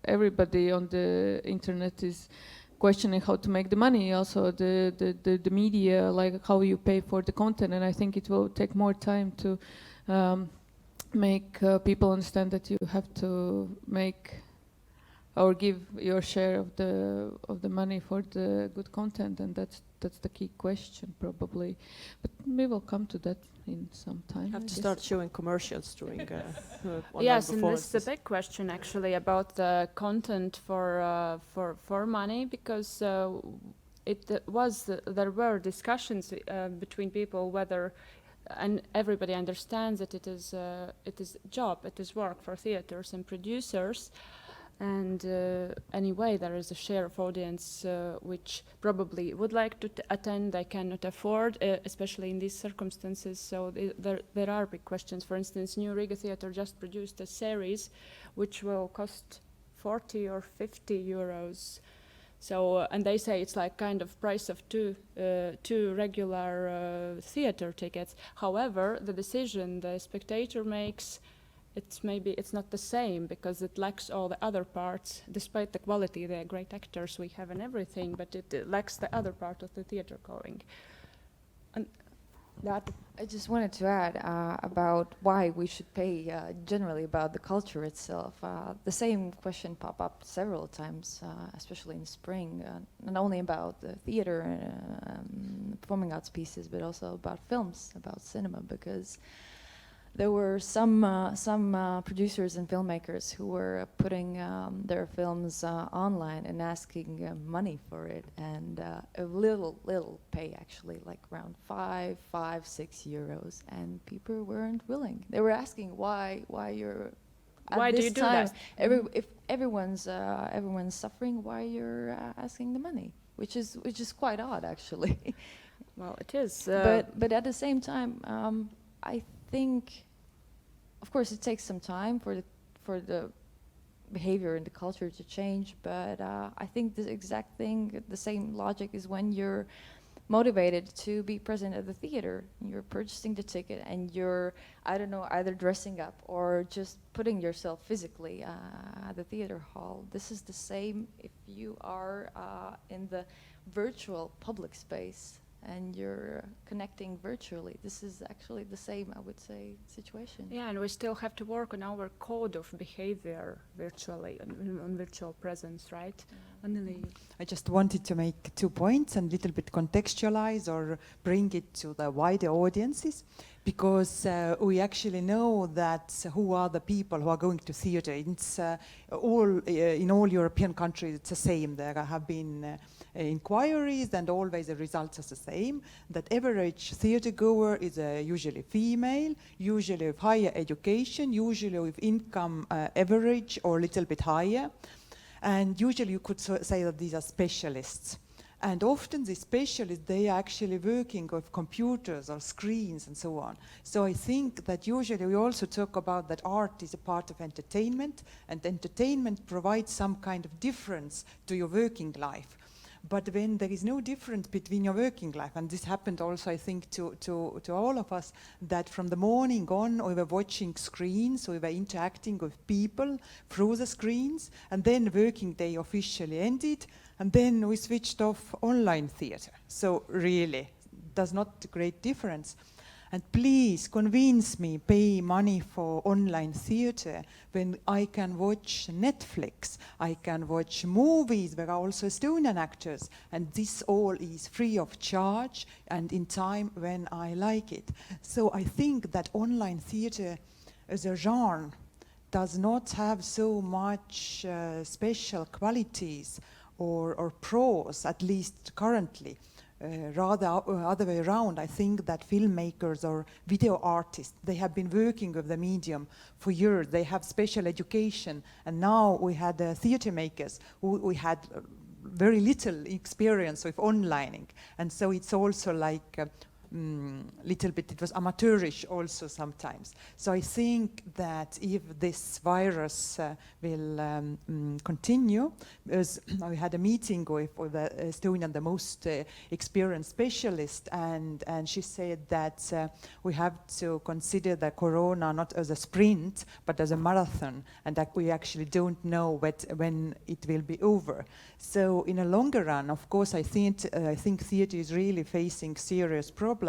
everybody on the internet is questioning how to make the money. Also, the media, like how you pay for the content, and I think it will take more time to make people understand that you have to make or give your share of the money for the good content, and that's the key question probably. But we will come to that in some time. Have to start showing commercials during yes, and this is a big question actually about the content for money, because there were discussions between people whether, and everybody understands that it is job, it is work for theaters and producers. And anyway, there is a share of audience which probably would like to attend, they cannot afford, especially in these circumstances. So there are big questions. For instance, New Riga Theatre just produced a series which will cost 40 or 50 euros. So, and they say it's like kind of price of two regular theatre tickets. However, the decision the spectator makes, it's not the same, because it lacks all the other parts. Despite the quality, they're great actors we have and everything, but it lacks the other part of the theater going. And that I just wanted to add about why we should pay generally about the culture itself. The same question popped up several times, especially in spring, not only about the theater and performing arts pieces, but also about films, about cinema, because there were some producers and filmmakers who were putting their films online and asking money for it, and a little pay actually, like around 5, 6 euros, and people weren't willing. They were asking why you're at why this do you do time, that? if everyone's suffering, why you're asking the money, which is quite odd actually. Well, it is. But at the same time, I think, of course, it takes some time for the behavior and the culture to change. But I think the exact thing, the same logic, is when you're motivated to be present at the theater. You're purchasing the ticket and you're, I don't know, either dressing up or just putting yourself physically at the theater hall. This is the same if you are in the virtual public space and you're connecting virtually. This is actually the same, I would say, situation. Yeah, and we still have to work on our code of behavior virtually, on virtual presence, right? Anneli. I just wanted to make 2 points and little bit contextualize or bring it to the wider audiences, because we actually know that who are the people who are going to theatre. It's in all European countries it's the same. There have been inquiries, and always the results are the same, that average theatre goer is usually female, usually with higher education, usually with income average or a little bit higher. And usually you could say that these are specialists. And often the specialists, they are actually working with computers or screens and so on. So I think that usually we also talk about that art is a part of entertainment, and entertainment provides some kind of difference to your working life. But when there is no difference between your working life, and this happened also, I think, to all of us, that from the morning on we were watching screens, we were interacting with people through the screens, and then working day officially ended, and then we switched off online theatre. So really, does not great difference. And please convince me, pay money for online theatre when I can watch Netflix, I can watch movies where are also Estonian actors, and this all is free of charge and in time when I like it. So I think that online theatre as a genre does not have so much special qualities or pros, at least currently. Rather other way around, I think that filmmakers or video artists, they have been working with the medium for years. They have special education, and now we had theatre makers who had very little experience with onlining, and so it's also like little bit, it was amateurish also sometimes. So I think that if this virus will continue, as we had a meeting with the Estonian, the most experienced specialist, and she said that we have to consider the corona not as a sprint, but as a marathon, and that we actually don't know when it will be over. So in a longer run, of course, I think theatre is really facing serious problems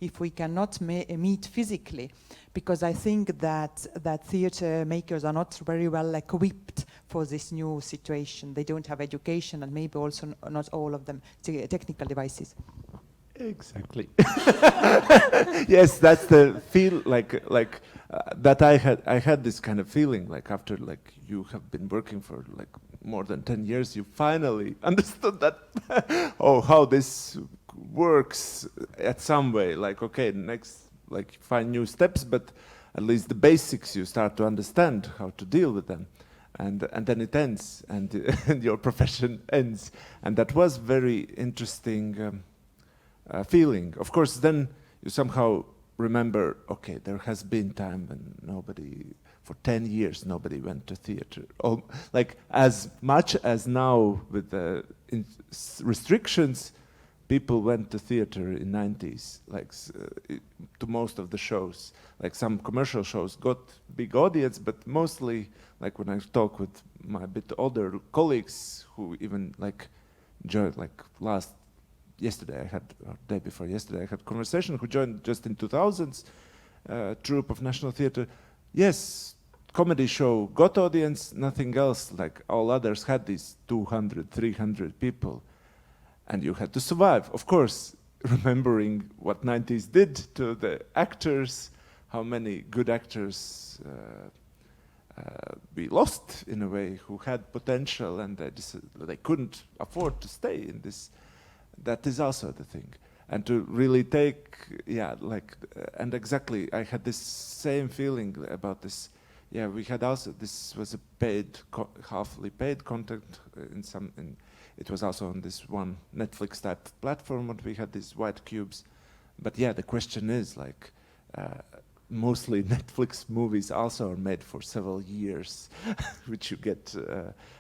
if we cannot meet physically, because I think that theatre makers are not very well equipped for this new situation. They don't have education, and maybe also not all of them technical devices. Exactly. Yes, that's the feel that I had this kind of feeling, like after like you have been working for like more than 10 years, you finally understood that how this works at some way. Like, okay, next, like find new steps, but at least the basics you start to understand how to deal with them. And then it ends, and your profession ends. And that was very interesting feeling. Of course, then you somehow remember, okay, there has been time when for 10 years, nobody went to theatre. Like as much as now with the restrictions, people went to theatre in 90s, like to most of the shows. Like some commercial shows got big audience, but mostly, like when I talk with my bit older colleagues who even like joined, like yesterday I had, or day before yesterday, I had a conversation who joined just in 2000s troupe of National Theatre. Yes, comedy show got audience, nothing else. Like all others had these 200, 300 people. And you had to survive. Of course, remembering what 90s did to the actors, how many good actors we lost in a way who had potential, and they couldn't afford to stay in this. That is also the thing. And to really take, and exactly, I had this same feeling about this. Yeah, we had also, this was a halfly paid content it was also on this one Netflix type platform, but we had these white cubes. But yeah, the question is like, mostly Netflix movies also are made for several years, which you get,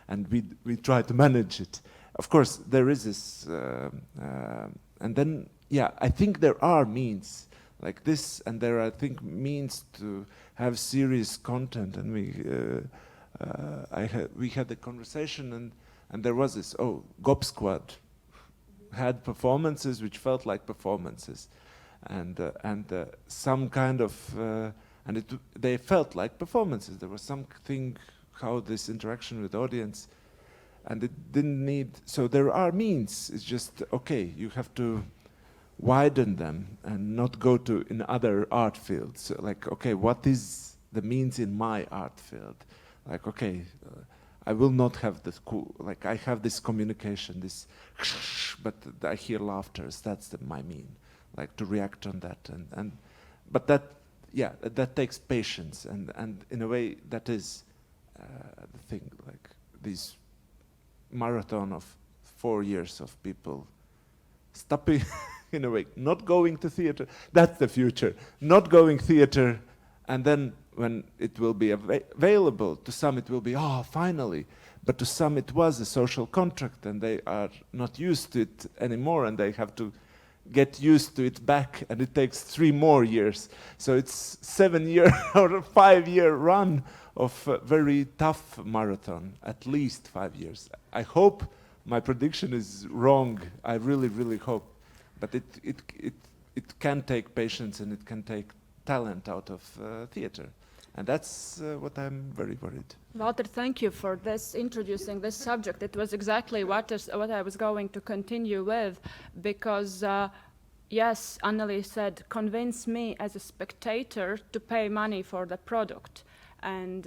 and we try to manage it. Of course, there is this, and then, yeah, I think there are means like this, and there are, I think, means to have serious content. And we had the conversation, and there was this, Gob Squad had performances which felt like performances, and some kind of, they felt like performances. There was something, how this interaction with the audience, and it didn't need, so there are means. It's just, okay, you have to widen them and not go to in other art fields. So like, okay, what is the means in my art field? Like, okay, I will not have this like I have this communication, this, but I hear laughters. That's my mean, like to react on that, but that, yeah, that takes patience, and in a way that is the thing, like this marathon of 4 years of people stopping, in a way, not going to theater. That's the future. Not going theater, and then when it will be available, to some it will be, oh, finally. But to some it was a social contract, and they are not used to it anymore, and they have to get used to it back, and it takes 3 more years. So it's 7-year or a 5-year run of a very tough marathon, at least 5 years. I hope my prediction is wrong. I really, really hope. But it can take patience, and it can take talent out of theater. And that's what I'm very worried. Walter, thank you for this, introducing this subject. It was exactly what I was going to continue with, because yes, Anneli said, convince me as a spectator to pay money for the product. And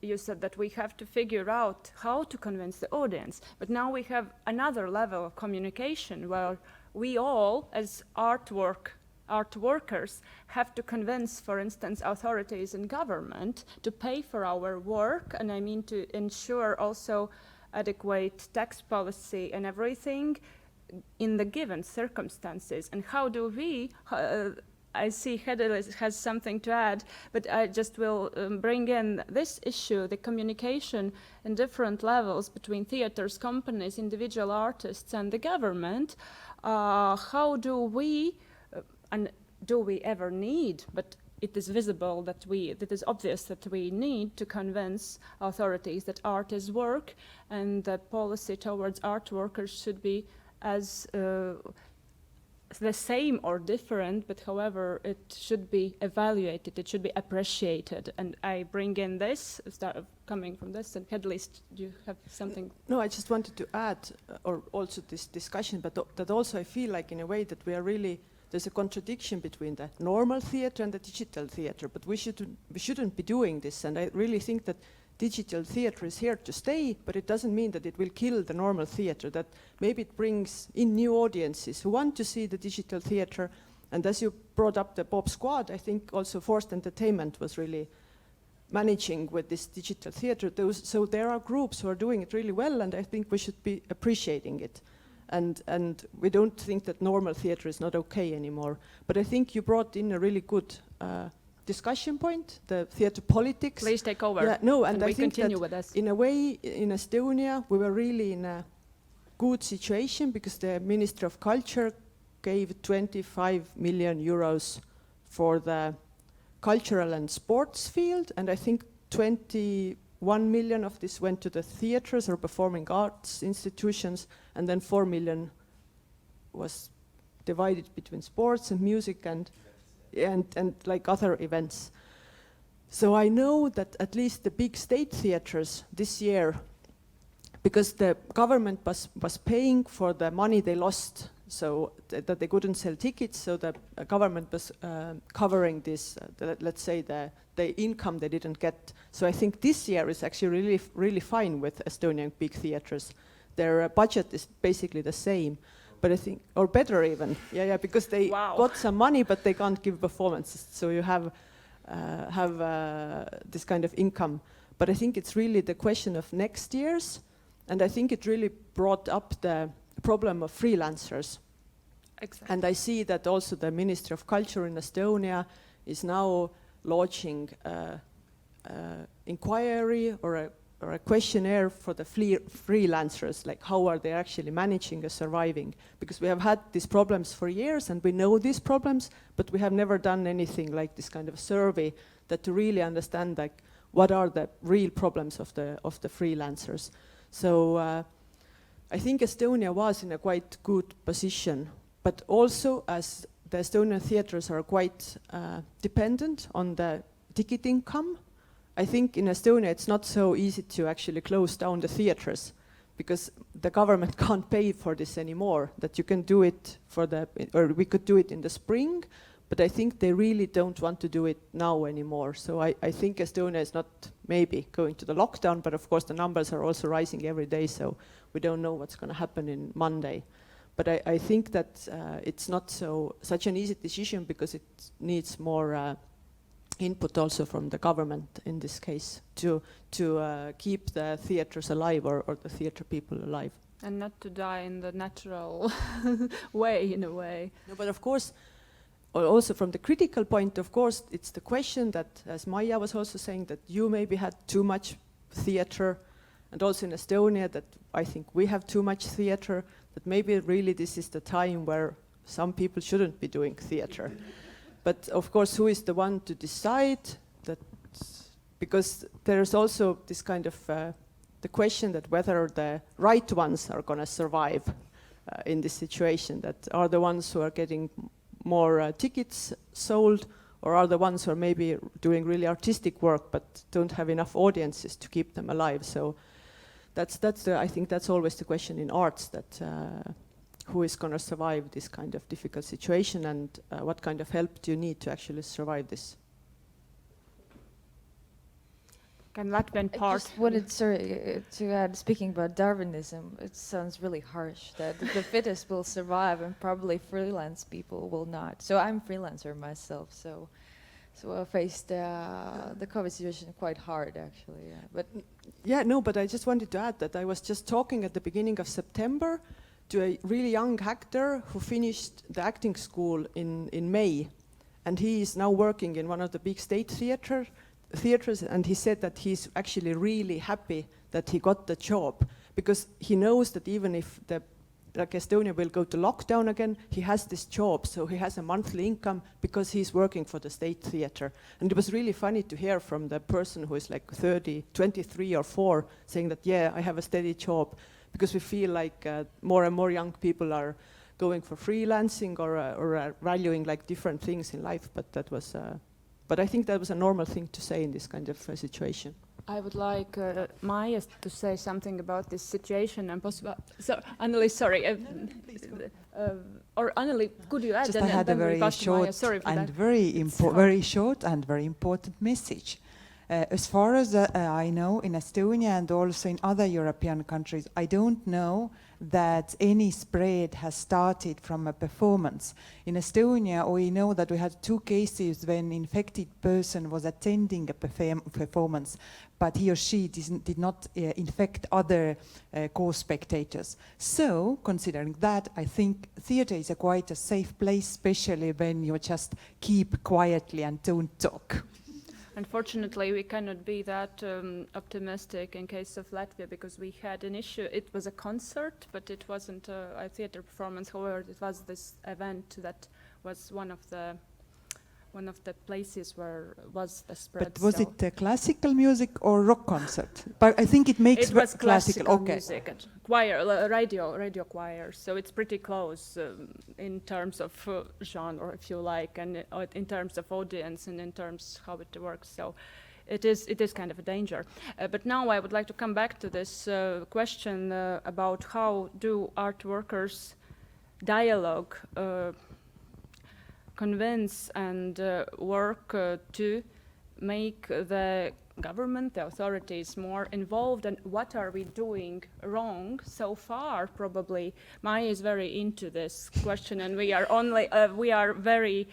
you said that we have to figure out how to convince the audience. But now we have another level of communication where we all, as art workers, have to convince, for instance, authorities and government to pay for our work, and I mean to ensure also adequate tax policy and everything in the given circumstances. And how do we, I see Hedel has something to add, but I just will bring in this issue, the communication in different levels between theaters, companies, individual artists, and the government. How do we, and do we ever need, but it is visible that it is obvious that we need to convince authorities that art is work, and that policy towards art workers should be as the same or different, but however it should be evaluated, it should be appreciated. And I bring in this, coming from this, and at least you have something? No, I just wanted to add, or also this discussion, but that also I feel like in a way that we are really, there's a contradiction between the normal theater and the digital theater, but we shouldn't be doing this. And I really think that digital theater is here to stay, but it doesn't mean that it will kill the normal theater, that maybe it brings in new audiences who want to see the digital theater. And as you brought up the Bob Squad, I think also Forced Entertainment was really managing with this digital theater. So there are groups who are doing it really well, and I think we should be appreciating it. And we don't think that normal theater is not okay anymore. But I think you brought in a really good discussion point, the theater politics. Please take over. Yeah, no, and I we think continue that with this. in a way, in Estonia, we were really in a good situation because the Ministry of Culture gave 25 million euros for the cultural and sports field, and I think 21 million of this went to the theaters or performing arts institutions, and then 4 million was divided between sports and music and like other events. So I know that at least the big state theaters this year, because the government was paying for the money they lost, so that they couldn't sell tickets, so the government was covering this, let's say the income they didn't get. So I think this year is actually really fine with Estonian big theaters. Their budget is basically the same. But I think, or better even, because they got some money, but they can't give performances. So you have this kind of income. But I think it's really the question of next year's, and I think it really brought up the problem of freelancers. Exactly. And I see that also the Ministry of Culture in Estonia is now launching inquiry or a questionnaire for the freelancers, like how are they actually managing and surviving? Because we have had these problems for years and we know these problems, but we have never done anything like this kind of survey that to really understand like what are the real problems of the freelancers. So I think Estonia was in a quite good position, but also as the Estonian theaters are quite dependent on the ticket income, I think in Estonia it's not so easy to actually close down the theaters because the government can't pay for this anymore, that you can do it or we could do it in the spring, but I think they really don't want to do it now anymore. So I think Estonia is not maybe going to the lockdown, but of course the numbers are also rising every day, so we don't know what's going to happen in Monday. But I think that it's not such an easy decision, because it needs more input also from the government in this case to keep the theaters alive, or the theater people alive. And not to die in the natural way, in a way. No, but of course, also from the critical point, of course, it's the question that, as Maija was also saying, that you maybe had too much theater, and also in Estonia that I think we have too much theater, that maybe really this is the time where some people shouldn't be doing theater. But of course, who is the one to decide that? Because there's also this kind of the question that whether the right ones are going to survive in this situation, that are the ones who are getting more tickets sold, or are the ones who are maybe doing really artistic work but don't have enough audiences to keep them alive. So I think that's always the question in arts, that who is going to survive this kind of difficult situation, and what kind of help do you need to actually survive this? Can Latvian I part? just wanted to add, speaking about Darwinism, it sounds really harsh that the fittest will survive and probably freelance people will not. So I'm a freelancer myself, so I faced the COVID situation quite hard, actually. Yeah. But yeah, no, but I just wanted to add that I was just talking at the beginning of September to a really young actor who finished the acting school in May, and he is now working in one of the big state theaters, and he said that he's actually really happy that he got the job, because he knows that even if Estonia will go to lockdown again, he has this job, so he has a monthly income because he's working for the state theater. And it was really funny to hear from the person who is like 23 or 4, saying that, yeah, I have a steady job, because we feel like more and more young people are going for freelancing or valuing like different things in life. But that was, but I think that was a normal thing to say in this kind of situation. I would like Maija to say something about this situation and possible. So, Anneli, sorry. Or Anneli, could you add? Just I had a very short and very short and very important message. As far as I know, in Estonia and also in other European countries, I don't know that any spread has started from a performance. In Estonia, we know that we had 2 cases when infected person was attending a performance, but he or she did not infect other co-spectators. So, considering that, I think theatre is quite a safe place, especially when you just keep quietly and don't talk. Unfortunately, we cannot be that optimistic in case of Latvia, because we had an issue. It was a concert, but it wasn't a theater performance. However, it was this event that was one of the places where was the spread. But was it classical music or rock concert? But I think it makes it was classical okay. music, choir, radio choir. So it's pretty close in terms of genre, if you like, and in terms of audience, and in terms how it works. So it is kind of a danger. But now I would like to come back to this question about how do art workers dialogue, convince and work to make the government, the authorities more involved, and what are we doing wrong so far? Probably Maija is very into this question, and we are very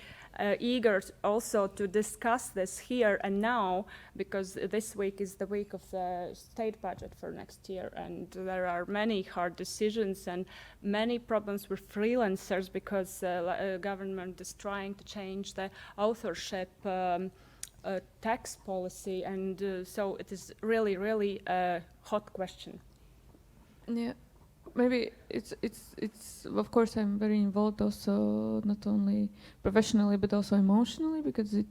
eager also to discuss this here and now, because this week is the week of the state budget for next year, and there are many hard decisions and many problems with freelancers, because government is trying to change the authorship tax policy, and so it is really a hot question. Yeah. Maybe it's of course I'm very involved also, not only professionally but also emotionally, because it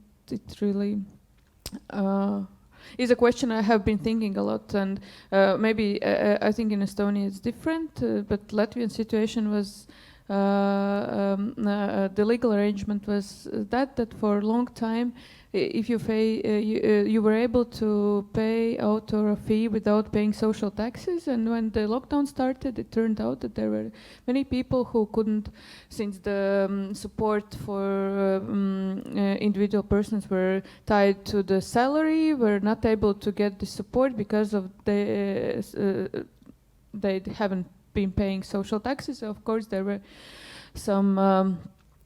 really is a question I have been thinking a lot, and maybe I think in Estonia it's different, but Latvian situation was the legal arrangement was that for a long time, if you you were able to pay out a fee without paying social taxes, and when the lockdown started, it turned out that there were many people who couldn't, since the support for individual persons were tied to the salary, were not able to get the support because of they haven't been paying social taxes. So of course there were some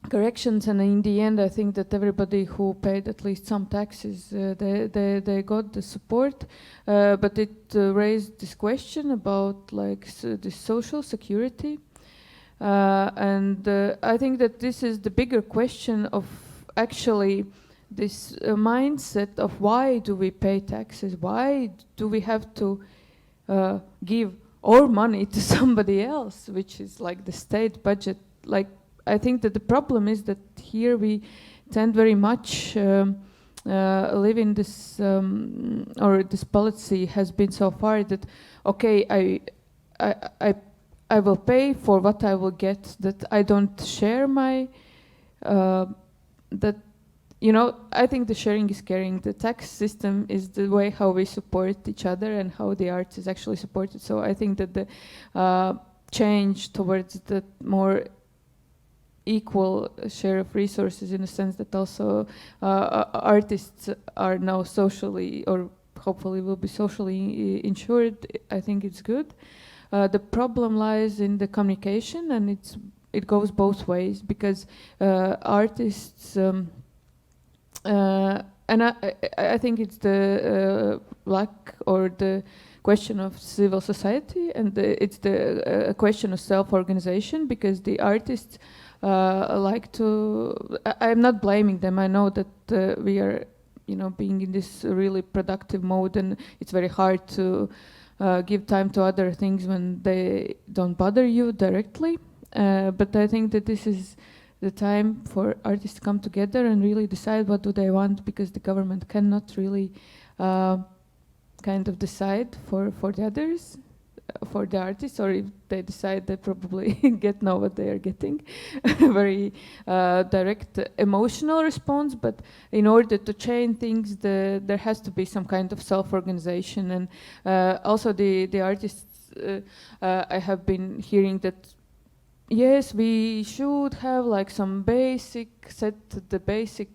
corrections, and in the end I think that everybody who paid at least some taxes, they got the support, but it raised this question about like the social security, and I think that this is the bigger question of actually this mindset of why do we pay taxes, why do we have to give our money to somebody else, which is like the state budget. Like, I think that the problem is that here we tend very much live in this, or this policy has been so far that, okay, I will pay for what I will get, that I don't share my, that, you know, I think the sharing is caring. The tax system is the way how we support each other and how the arts is actually supported. So I think that the change towards the more equal share of resources, in a sense that also artists are now socially, or hopefully will be socially insured, I think it's good. The problem lies in the communication, and it goes both ways, because artists, and I think it's the lack or the question of civil society, and it's the question of self-organization, because the artists like to, I'm not blaming them, I know that we are, you know, being in this really productive mode, and it's very hard to give time to other things when they don't bother you directly, but I think that this is the time for artists to come together and really decide what do they want, because the government cannot really kind of decide for the others, for the artists, or if they decide, they probably know what they are getting. Very direct emotional response, but in order to change things, there has to be some kind of self-organization, and also the artists, I have been hearing that yes, we should have like some basic, set the basic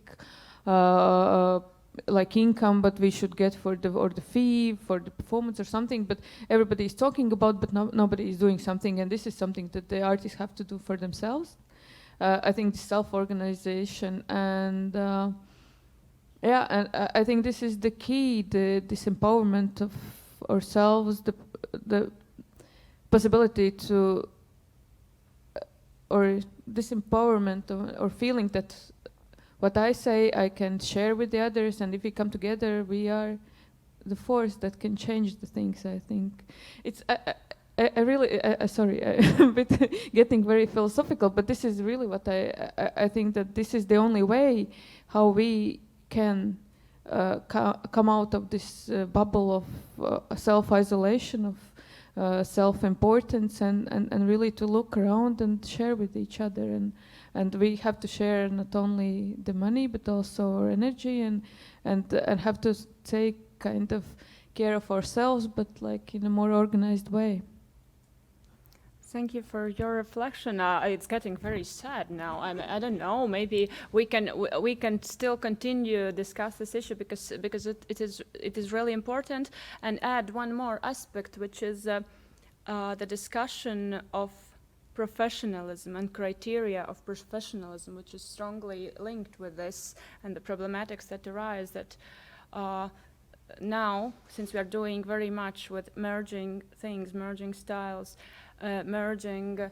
like income, but we should get for the fee for the performance or something, but everybody is talking about, but nobody is doing something, and this is something that the artists have to do for themselves. I think self-organization, and yeah, and I think this is the key, this empowerment of ourselves, the possibility to, or this empowerment or feeling that what I say I can share with the others, and if we come together, we are the force that can change the things. I think it's I really sorry, I'm a bit getting very philosophical, but this is really what I think that this is the only way how we can come out of this bubble of self-isolation, of self-importance, and really to look around and share with each other, and we have to share not only the money but also our energy, and have to take kind of care of ourselves, but like in a more organized way. Thank you for your reflection. It's getting very sad now. I don't know. Maybe we can still continue discuss this issue, because it is really important. And add one more aspect, which is the discussion of professionalism and criteria of professionalism, which is strongly linked with this, and the problematics that arise. That now, since we are doing very much with merging things, merging styles. Merging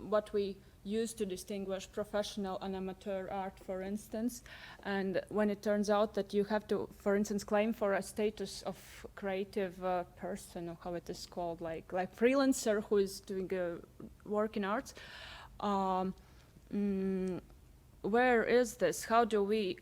what we used to distinguish professional and amateur art, for instance, and when it turns out that you have to, for instance, claim for a status of creative person, or how it is called, like freelancer who is doing work in arts, where is this? How do we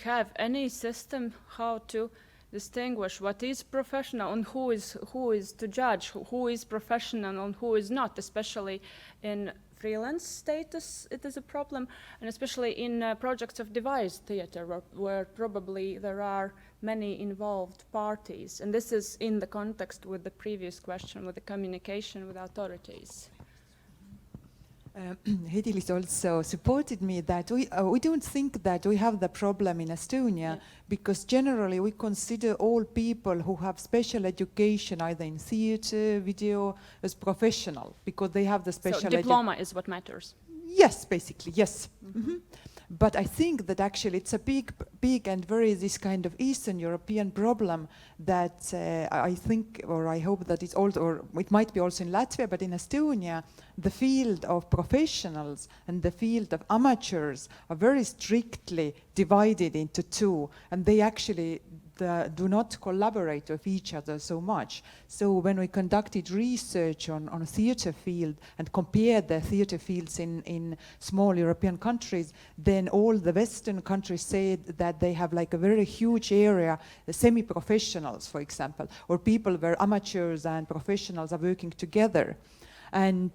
have any system how to distinguish what is professional and who is to judge, who is professional and who is not, especially in freelance status it is a problem, and especially in projects of devised theatre where probably there are many involved parties. And this is in the context with the previous question, with the communication with authorities. Hedilis also supported me that we don't think that we have the problem in Estonia, because generally we consider all people who have special education either in theatre, video, as professional, because they have the special So diploma is what matters. Yes, basically, yes. Mm-hmm. But I think that actually it's a big and very this kind of Eastern European problem that I think, or I hope that it's also, or it might be also in Latvia, but in Estonia, the field of professionals and the field of amateurs are very strictly divided into two, and they actually do not collaborate with each other so much. So when we conducted research on a theatre field and compared the theatre fields in small European countries, then all the Western countries said that they have like a very huge area, the semi-professionals, for example, or people where amateurs and professionals are working together. And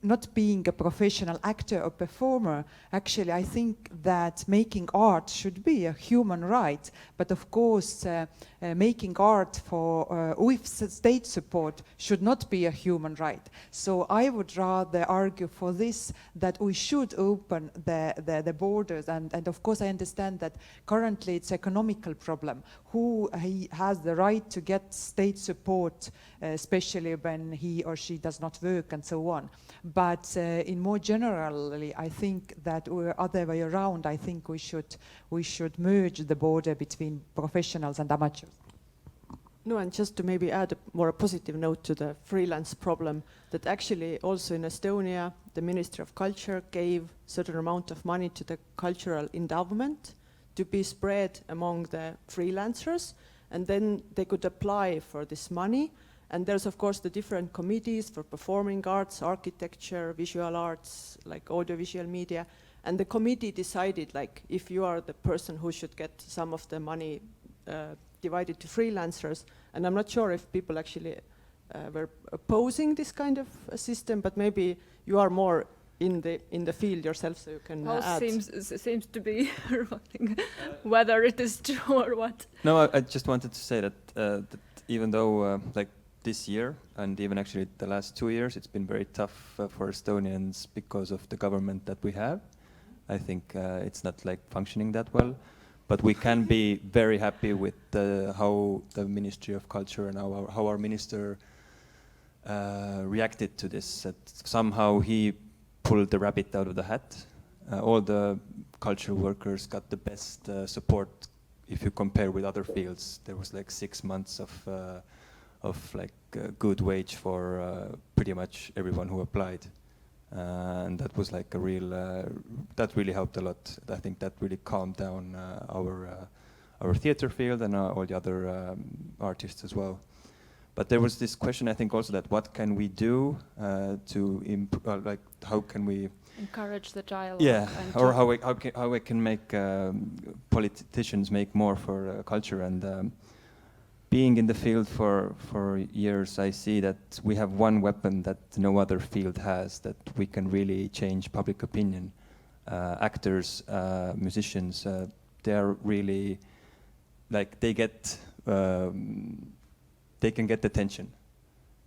not being a professional actor or performer, actually I think that making art should be a human right, but of course making art for with state support should not be a human right. So I would rather argue for this, that we should open the borders, and of course I understand that currently it's an economical problem. Who has the right to get state support, especially when he or she does not work and so on. But in more generally, I think that we're other way around. I think we should merge the border between professionals and amateurs. No, and just to maybe add a more positive note to the freelance problem, that actually also in Estonia, the Ministry of Culture gave certain amount of money to the cultural endowment to be spread among the freelancers, and then they could apply for this money. And there's of course the different committees for performing arts, architecture, visual arts, like audiovisual media, and the committee decided like if you are the person who should get some of the money divided to freelancers. And I'm not sure if people actually were opposing this kind of a system, but maybe you are more in the field yourself, so you can add. Seems to be whether it is true or what. No, I just wanted to say that even though like this year and even actually the last 2 years, it's been very tough for Estonians because of the government that we have. I think it's not like functioning that well, but we can be very happy with how the Ministry of Culture and how our minister reacted to this. That somehow he pulled the rabbit out of the hat. All the cultural workers got the best support if you compare with other fields. There was like 6 months of like good wage for pretty much everyone who applied. And that was like a real, that really helped a lot. I think that really calmed down our theater field and all the other artists as well. But there was this question, I think, also that what can we do to like how can we encourage the dialogue? Yeah, or how we can make politicians make more for culture. And being in the field for years, I see that we have one weapon that no other field has, that we can really change public opinion. Actors, musicians, they are really like they can get attention.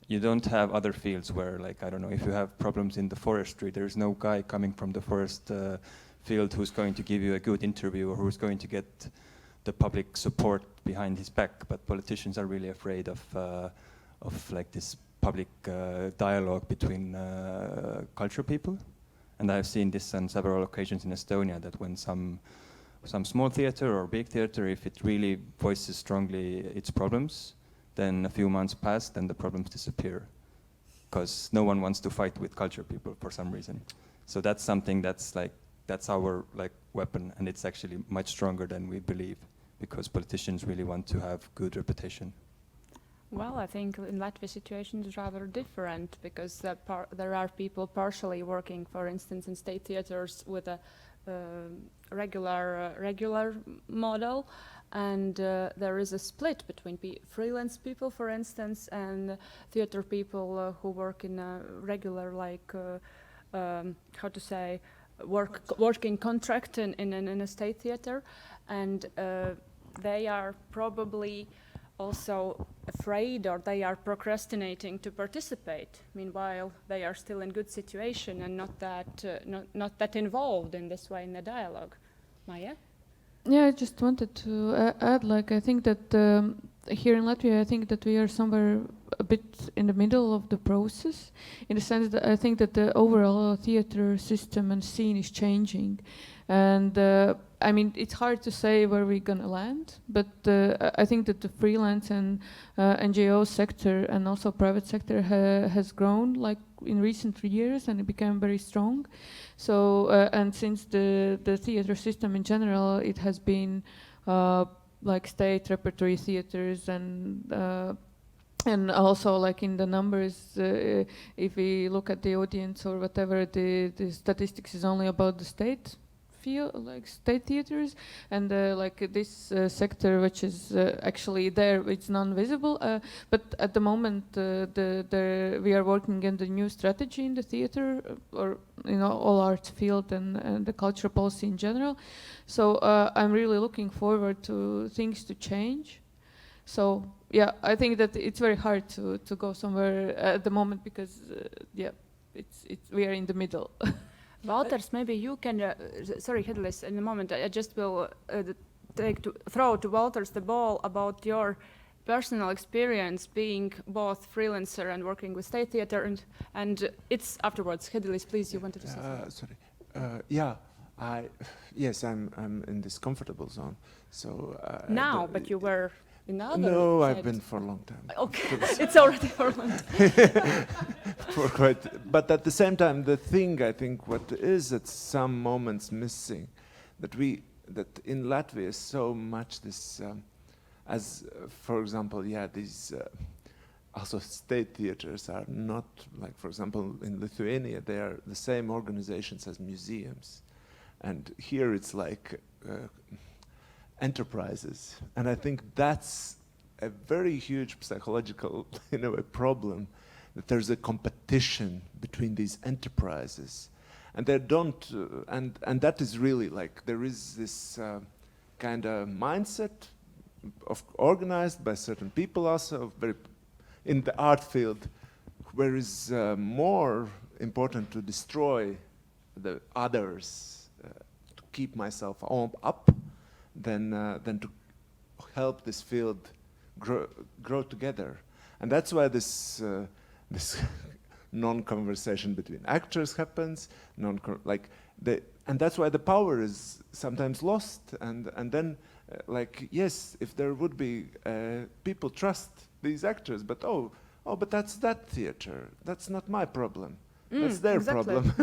You don't have other fields where, like, I don't know, if you have problems in the forestry, there's no guy coming from the forest field who's going to give you a good interview or who's going to get the public support behind his back. But politicians are really afraid of like this public dialogue between culture people. And I've seen this on several occasions in Estonia, that when some small theater or big theater, if it really voices strongly its problems, then a few months pass, then the problems disappear, because no one wants to fight with culture people for some reason. So that's something that's our like weapon, and it's actually much stronger than we believe, because politicians really want to have good reputation. Well, I think in Latvia situation is rather different, because there are people partially working, for instance, in state theaters with a regular model, and there is a split between freelance people, for instance, and theater people who work in a regular, like, how to say, working contract in a state theater, and they are probably also afraid, or they are procrastinating to participate. Meanwhile, they are still in good situation and not that involved in this way in the dialogue. Maya? Yeah, I just wanted to add, like, I think that here in Latvia, I think that we are somewhere a bit in the middle of the process, in the sense that I think that the overall theater system and scene is changing. And I mean, it's hard to say where we're gonna land, but I think that the freelance and NGO sector and also private sector has grown, like, in recent years, and it became very strong. So, and since the theater system in general, it has been like state repertory theaters, and also, like, in the numbers, if we look at the audience or whatever, the statistics is only about the state theaters, and like this sector, which is actually there, it's non-visible. But at the moment, we are working in the new strategy in the theater, or all arts field and the cultural policy in general. So I'm really looking forward to things to change. So yeah, I think that it's very hard to go somewhere at the moment, because yeah, we are in the middle. Walters, maybe you can, sorry, Hedlis, in a moment, I just will throw to Walters the ball about your personal experience being both freelancer and working with state theater, and it's afterwards. Hedlis, please, you wanted to say something. Sorry. Yeah, yes, I'm in this comfortable zone. So now, but you were in other. No, side. I've been for a long time. Okay, it's already for a long time. For quite, but at the same time, the thing I think what is at some moments missing, that in Latvia is so much this, as for example, yeah, these also state theaters are not, like, for example, in Lithuania they are the same organizations as museums, and here it's like enterprises, and I think that's a very huge psychological, problem, that there's a competition between these enterprises, and they don't, and that is really, like, there is this kind of mindset of organized by certain people, also very in the art field, where it's more important to destroy the others, to keep myself up, than to help this field grow together. And that's why this non-conversation between actors happens, and that's why the power is sometimes lost. And then, like, yes, if there would be people trust these actors, but but that's that theater. That's not my problem. That's their problem.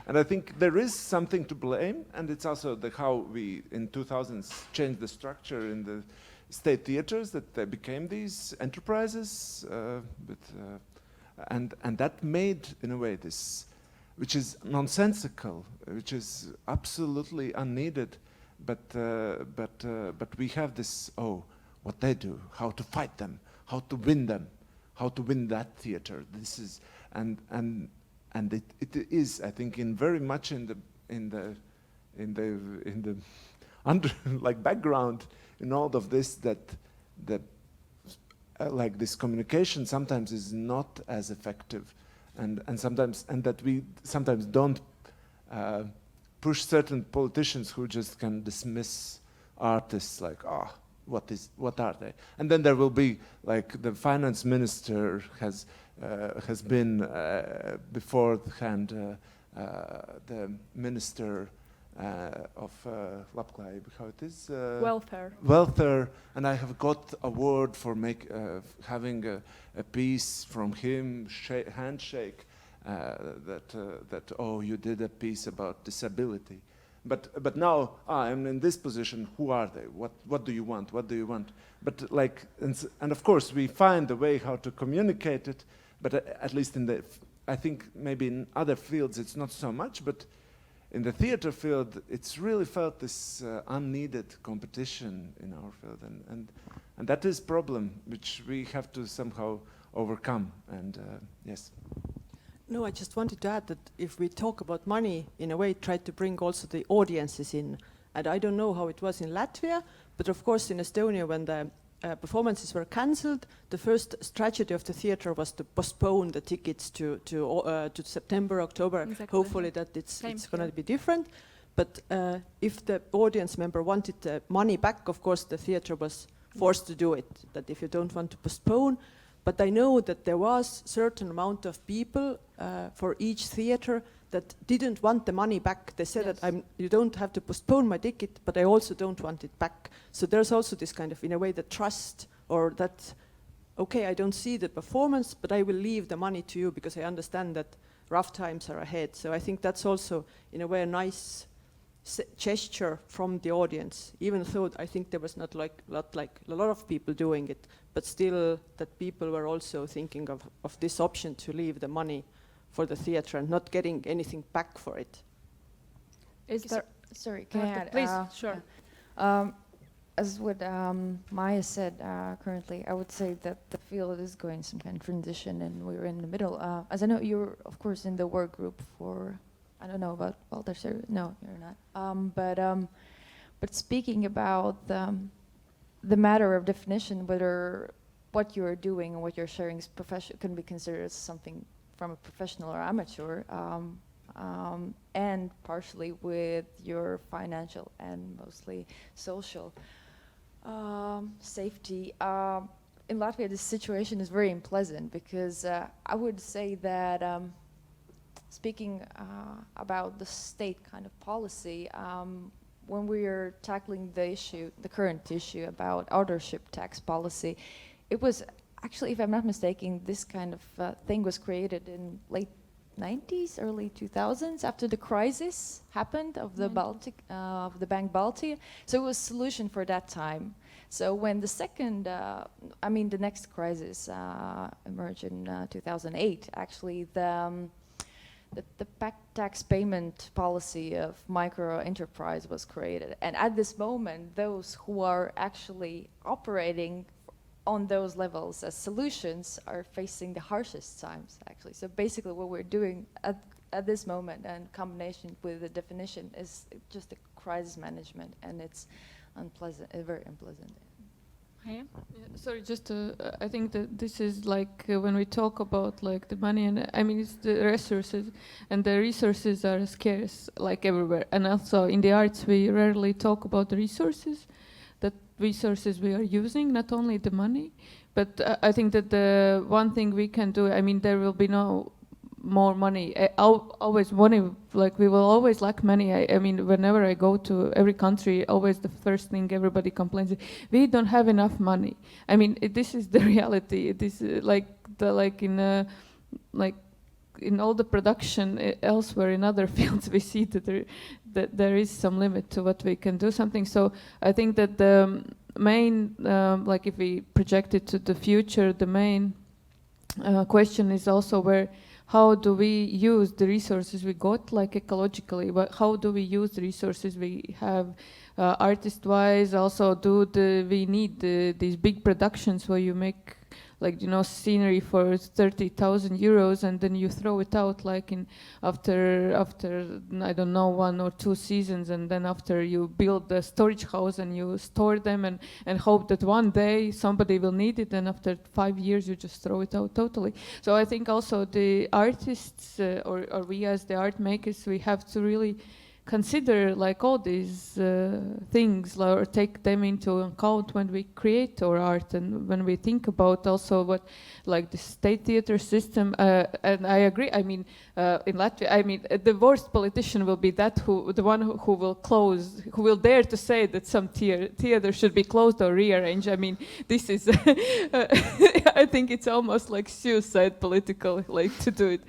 And I think there is something to blame, and it's also how we in 2000s changed the structure in the state theaters, that they became these enterprises, and that made, in a way, this, which is nonsensical, which is absolutely unneeded, but we have this, what they do, how to fight them, how to win them, how to win that theater. This is, and it is, I think, in very much in the under, like, background in all of this, that like, this communication sometimes is not as effective, and that we sometimes don't push certain politicians who just can dismiss artists, like, what are they? And then there will be, like, the finance minister has been beforehand the minister of Labklājība, how it is? Welfare, and I have got award for having a piece from him, handshake, that you did a piece about disability. But now I'm in this position. Who are they? What do you want? What do you want? But, like, and of course we find a way how to communicate it. But at least I think maybe in other fields it's not so much. But in the theater field, it's really felt this unneeded competition in our field, and that is a problem which we have to somehow overcome. And yes. No, I just wanted to add that if we talk about money, in a way, try to bring also the audiences in. And I don't know how it was in Latvia, but of course in Estonia, when the performances were cancelled, the first strategy of the theatre was to postpone the tickets to September, October. Exactly. Hopefully that it's going to be different. But if the audience member wanted the money back, of course the theatre was forced to do it, that if you don't want to postpone. But I know that there was certain amount of people for each theatre that didn't want the money back. They said that you don't have to postpone my ticket, but I also don't want it back. So there's also this kind of, in a way, the trust, or that, okay, I don't see the performance, but I will leave the money to you because I understand that rough times are ahead. So I think that's also, in a way, a nice gesture from the audience, even though I think there was not like a lot of people doing it, but still that people were also thinking of this option to leave the money for the theatre and not getting anything back for it. Is there? Sorry, can I add? Please, sure. As what Maya said currently, I would say that the field is going some kind of transition, and we're in the middle. As I know, you're of course in the work group for. I don't know about Walter. No, you're not. But speaking about the matter of definition, whether what you're doing and what you're sharing is can be considered as something from a professional or amateur, and partially with your financial and mostly social safety. In Latvia, this situation is very unpleasant because I would say that speaking about the state kind of policy, when we are tackling the current issue about ownership tax policy, it was actually, if I'm not mistaken, this kind of thing was created in late 90s, early 2000s, after the crisis happened of the Bank Baltic. So it was a solution for that time. So when the next crisis emerged in 2008, actually the tax payment policy of micro enterprise was created. And at this moment, those who are actually operating on those levels as solutions are facing the harshest times, actually. So basically what we're doing at this moment, and combination with the definition, is just a crisis management, and it's unpleasant, very unpleasant. Yeah. Sorry, just I think that this is like when we talk about like the money, and I mean it's the resources, and the resources are scarce like everywhere. And also in the arts we rarely talk about the resources we are using, not only the money, but I think that the one thing we can do, I mean there will be no more money. Always money, like we will always lack money. I mean, whenever I go to every country, always the first thing everybody complains is, we don't have enough money. I mean, this is the reality. It is in all the production elsewhere in other fields, we see that there is some limit to what we can do something. So I think that the main, like if we project it to the future, the main question is also how do we use the resources we got, like ecologically? How do we use the resources we have, artist-wise? Also, we need these big productions where you make, like, scenery for 30,000 euros, and then you throw it out like after I don't know 1 or 2 seasons, and then after you build the storage house and you store them and hope that one day somebody will need it, and after 5 years you just throw it out totally. So I think also the artists or we as the art makers, we have to really consider like all these things, or take them into account when we create our art, and when we think about also what, like the state theater system. And I agree. I mean, in Latvia, I mean, the worst politician will be the one who will close, who will dare to say that some theater should be closed or rearranged. I mean, this is, I think it's almost like suicide political, like to do it.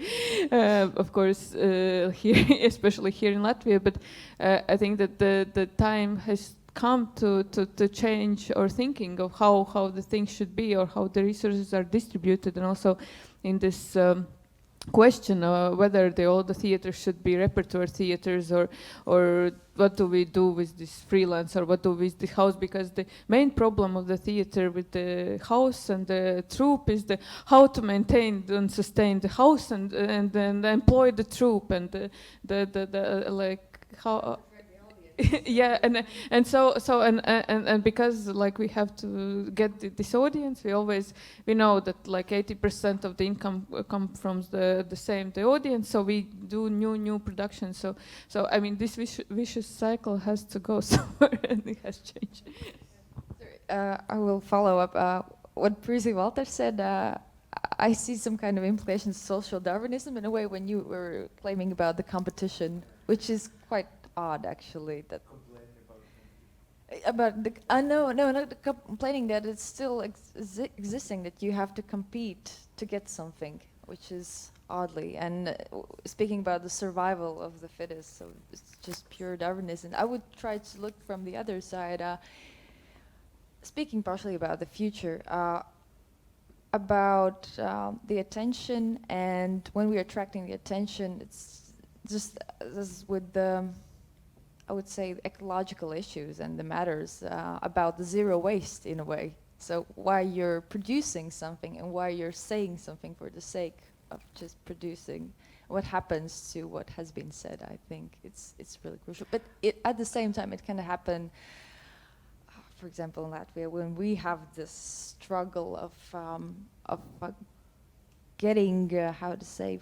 Of course, here, especially here in Latvia. But I think that the time has come to change our thinking of how the things should be, or how the resources are distributed, and also in this question whether all the theaters should be repertoire theaters, or what do we do with this freelance, or what do we with the house, because the main problem of the theater with the house and the troupe is how to maintain and sustain the house and employ the troupe and the like how. Yeah, and so because like we have to get this audience, we know that like 80% of the income come from the audience, so we do new productions. So I mean, this vicious cycle has to go somewhere, and it has changed. I will follow up what Prissy Walter said. I see some kind of implications of social Darwinism in a way when you were claiming about the competition, which is quite odd, actually. That about the no, not the complaining that it's still existing, that you have to compete to get something, which is oddly. And speaking about the survival of the fittest, so it's just pure Darwinism. I would try to look from the other side, speaking partially about the future, about the attention, and when we're attracting the attention, it's just as with the, I would say, ecological issues and the matters about the zero waste in a way. So why you're producing something and why you're saying something for the sake of just producing, what happens to what has been said, I think it's really crucial. But at the same time, it can happen, for example, in Latvia, when we have this struggle of getting, how to say,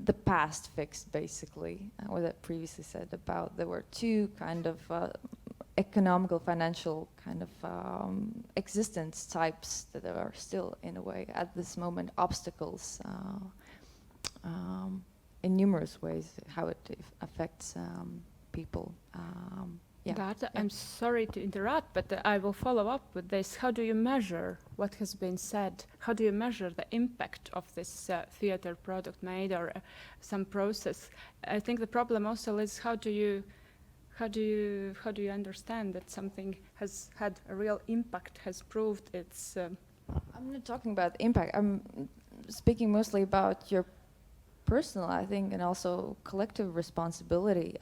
the past fixed, basically. What I previously said about there were two kind of economical, financial kind of existence types that are still, in a way, at this moment, obstacles in numerous ways, how it affects people. Yeah. Garta, I'm sorry to interrupt, but I will follow up with this. How do you measure what has been said? How do you measure the impact of this theater product made, or some process? I think the problem also is how do you understand that something has had a real impact, has proved its. I'm not talking about impact. I'm speaking mostly about your personal, I think, and also collective responsibility.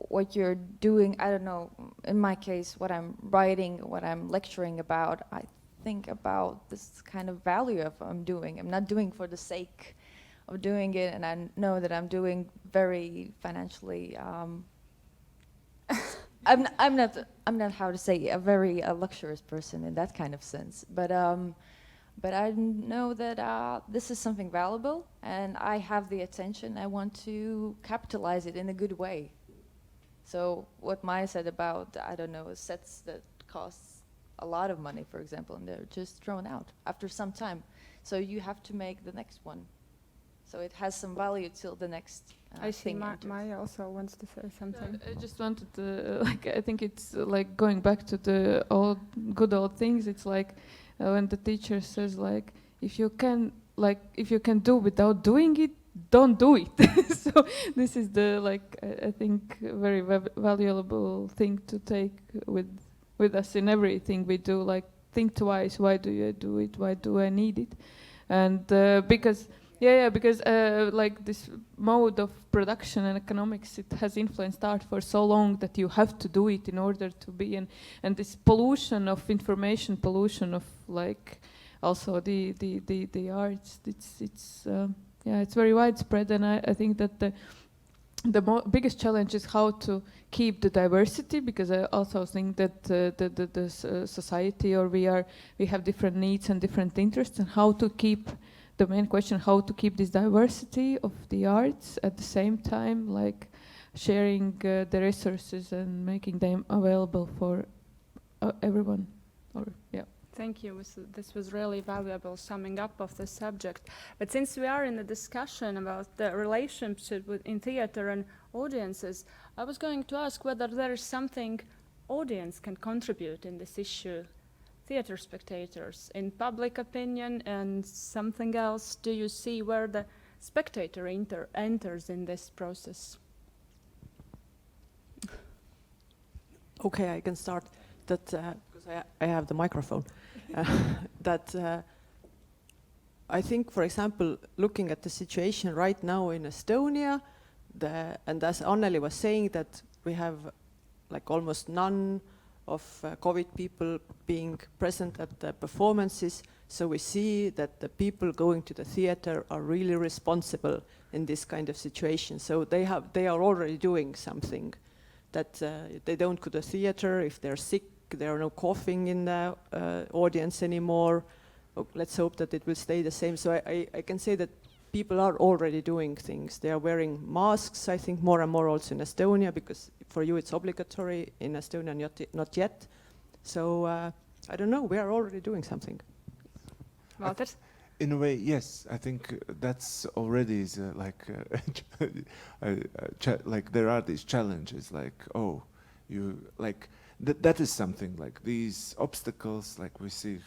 What you're doing, I don't know, in my case, what I'm writing, what I'm lecturing about, I think about this kind of value of what I'm doing. I'm not doing for the sake of doing it, and I know that I'm doing very financially, I'm not how to say, a very luxurious person in that kind of sense, but I know that this is something valuable, and I have the attention. I want to capitalize it in a good way. So what Maya said about, I don't know, sets that cost a lot of money, for example, and they're just thrown out after some time. So you have to make the next one. So it has some value till the next I see thing. Maya also wants to say something. I just wanted to, I think it's like going back to the good old things. It's like when the teacher says, like, if you can do without doing it, don't do it. So this is the, like, I think very valuable thing to take with us in everything we do. Like, think twice. Why do you do it? Why do I need it? And because like this mode of production and economics, it has influenced art for so long that you have to do it in order to be, and this pollution of information, pollution of, like, also the arts, it's very widespread, and I think that the biggest challenge is how to keep the diversity, because I also think that the society, or we have different needs and different interests, and how to keep the main question, how to keep this diversity of the arts at the same time, like sharing the resources and making them available for everyone. Thank you. This was really valuable summing up of the subject. But since we are in a discussion about the relationship in theater and audiences, I was going to ask whether there is something audience can contribute in this issue. Theater spectators, in public opinion, and something else, do you see where the spectator enters in this process? Okay, I can start that because I have the microphone. I think, for example, looking at the situation right now in Estonia, and as Anneli was saying, that we have like almost none of COVID people being present at the performances. So we see that the people going to the theater are really responsible in this kind of situation. So they are already doing something, that they don't go to the theater if they're sick. There are no coughing in the audience anymore. Let's hope that it will stay the same. So I can say that people are already doing things. They are wearing masks, I think, more and more also in Estonia, because for you it's obligatory. In Estonia, not yet. So I don't know, we are already doing something. Walters? In a way, yes. I think that's already like there are these challenges, like, oh, you like that is something like these obstacles, like we see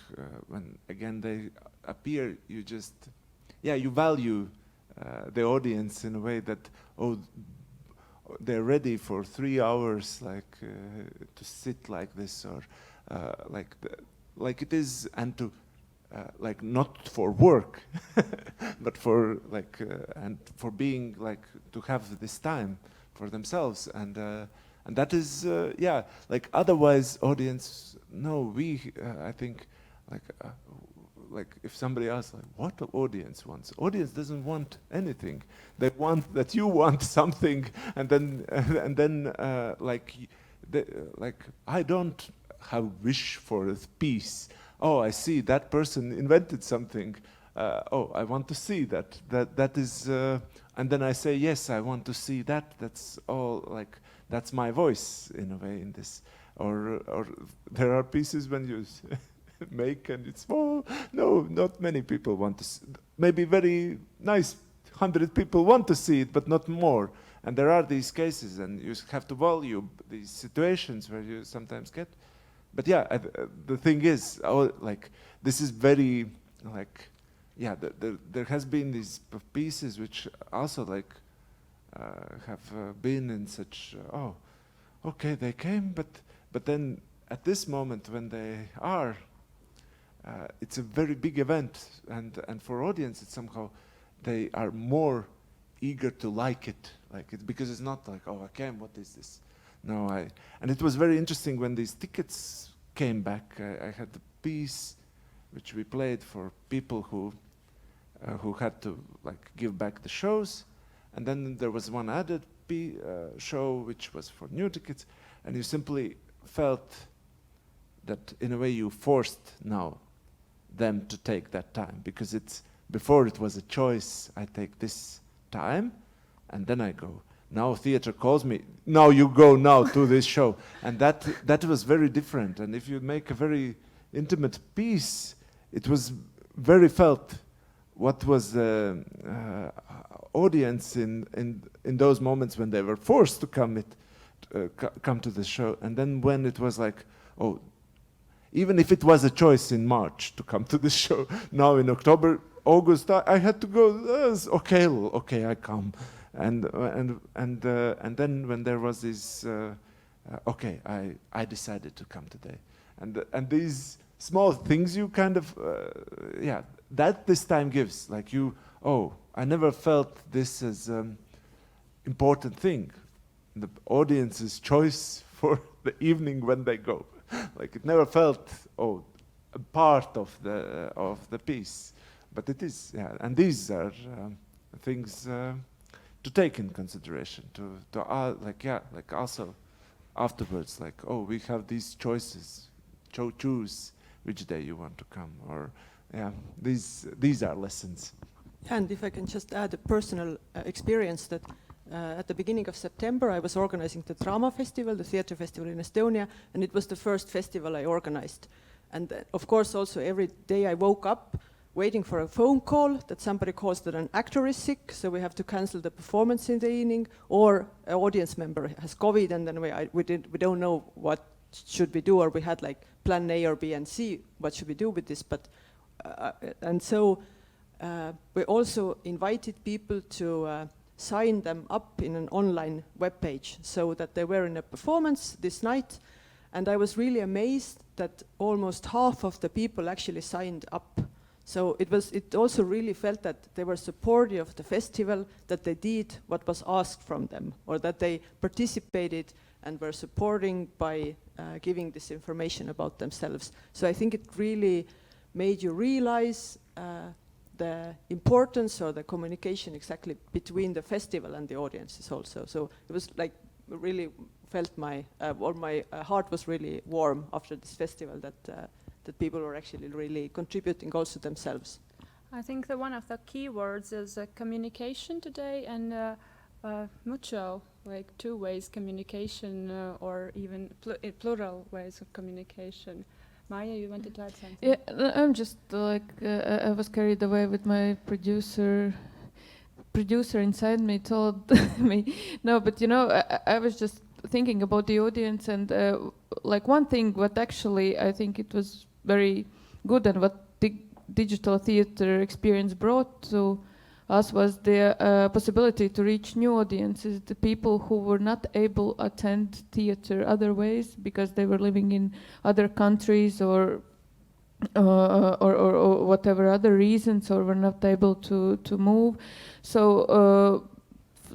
when again they appear. You just, you value the audience in a way that, oh, they're ready for 3 hours, like to sit like this, or like it is, and to. Like not for work, but for like and for being like to have this time for themselves, and that is like otherwise audience. No, I think like if somebody asks like what the audience wants, audience doesn't want anything. They want that you want something, and then like I don't have wish for peace. Oh, I see that person invented something. Oh, I want to see that. That is, and then I say yes, I want to see that. That's all. Like that's my voice in a way in this. Or there are pieces when you make and it's small. No, not many people want to. Maybe very nice 100 people want to see it, but not more. And there are these cases, and you have to value these situations where you sometimes get. But the thing is, like this is very, like, there has been these pieces which also like have been in such. Oh, okay, they came, but then at this moment when they are, it's a very big event, and for audience it's somehow they are more eager to like it because it's not like, oh, I came, what is this? No, and it was very interesting when these tickets came back. I had the piece which we played for people who had to like give back the shows, and then there was one added show which was for new tickets, and you simply felt that in a way you forced now them to take that time, because before it was a choice. I take this time, and then I go. Now theater calls me, now you go now to this show. And that was very different. And if you make a very intimate piece, it was very felt what was the audience in those moments when they were forced to come to the show. And then when it was like, oh, even if it was a choice in March to come to the show, now in October, August, I had to go, okay, I come. And then when there was this, I decided to come today, and these small things you kind of, that this time gives, like I never felt this as important thing, the audience's choice for the evening when they go, like it never felt a part of the piece, but it is, and these are things. To take in consideration, like also afterwards, like, oh, we have these choices, choose which day you want to come, or these are lessons. And if I can just add a personal experience, that at the beginning of September I was organizing the drama festival, the theater festival in Estonia, and it was the first festival I organized. And of course also every day I woke up waiting for a phone call that somebody calls that an actor is sick, so we have to cancel the performance in the evening, or an audience member has COVID, and then we don't know what should we do, or we had like plan A or B and C, what should we do with this? But and so we also invited people to sign them up in an online webpage so that they were in a performance this night, and I was really amazed that almost half of the people actually signed up. So it also really felt that they were supportive of the festival, that they did what was asked from them, or that they participated and were supporting by giving this information about themselves. So I think it really made you realize the importance or the communication exactly between the festival and the audiences also. So it was like really felt my heart was really warm after this festival that people were actually really contributing also themselves. I think that one of the key words is communication today, and mucho, like two ways communication, or even plural ways of communication. Maya, you wanted to add something? Yeah, I'm just like I was carried away with my producer inside me told me no, but you know, I was just thinking about the audience, and like one thing what actually I think it was very good and what the digital theater experience brought to us was the possibility to reach new audiences, the people who were not able to attend theater other ways because they were living in other countries or whatever other reasons, or were not able to move.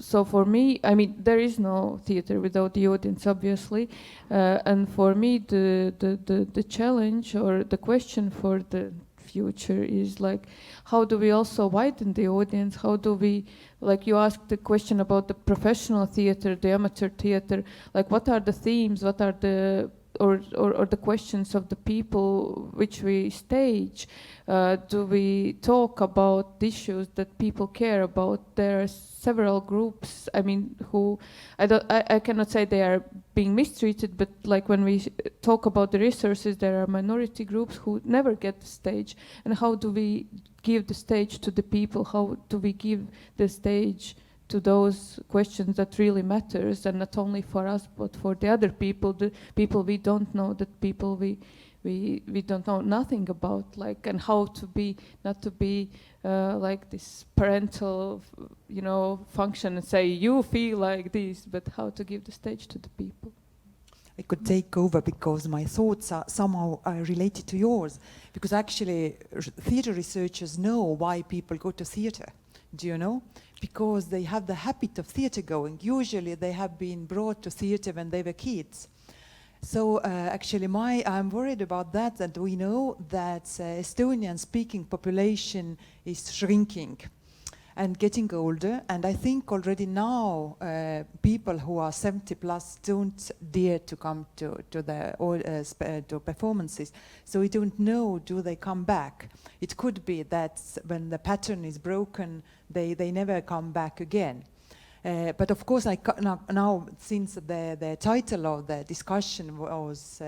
So for me, I mean, there is no theater without the audience, obviously, and for me, the challenge or the question for the future is like, how do we also widen the audience? How do we, like you asked the question about the professional theater, the amateur theater, like what are the themes, what are the or the questions of the people which we stage? Do we talk about issues that people care about? There are several groups, I mean, who I cannot say they are being mistreated, but like when we talk about the resources, there are minority groups who never get the stage. And how do we give the stage to the people? How do we give the stage to those questions that really matters, and not only for us but for the other people, the people we don't know, that people we don't know nothing about, like, and how to be, not to be like this parental, you know, function and say you feel like this, but how to give the stage to the people. I could take over because my thoughts are somehow related to yours, because actually theater researchers know why people go to theater. Do you know? Because they have the habit of theater going. Usually they have been brought to theater when they were kids. So actually I'm worried about that we know that Estonian speaking population is shrinking and getting older, and I think already now people who are 70 plus don't dare to come to the performances, so we don't know, do they come back? It could be that when the pattern is broken, they never come back again. But of course, now since the title of the discussion was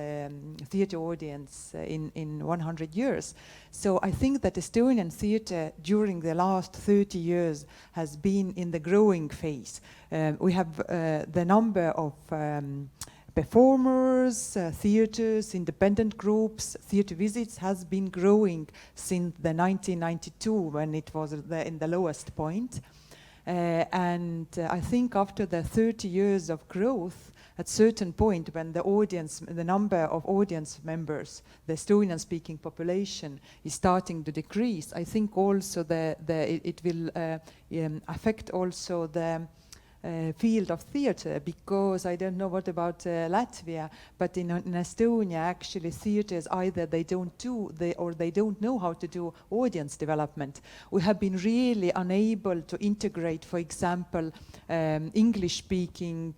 theatre audience in 100 years, so I think that Estonian theatre during the last 30 years has been in the growing phase. We have the number of performers, theatres, independent groups, theatre visits has been growing since the 1992 when it was in the lowest point. And I think after the 30 years of growth, at certain point when the number of audience members, the Estonian-speaking population is starting to decrease, I think also it will affect also the field of theatre, because I don't know what about Latvia, but in Estonia actually theatres either they don't know how to do audience development. We have been really unable to integrate, for example, English-speaking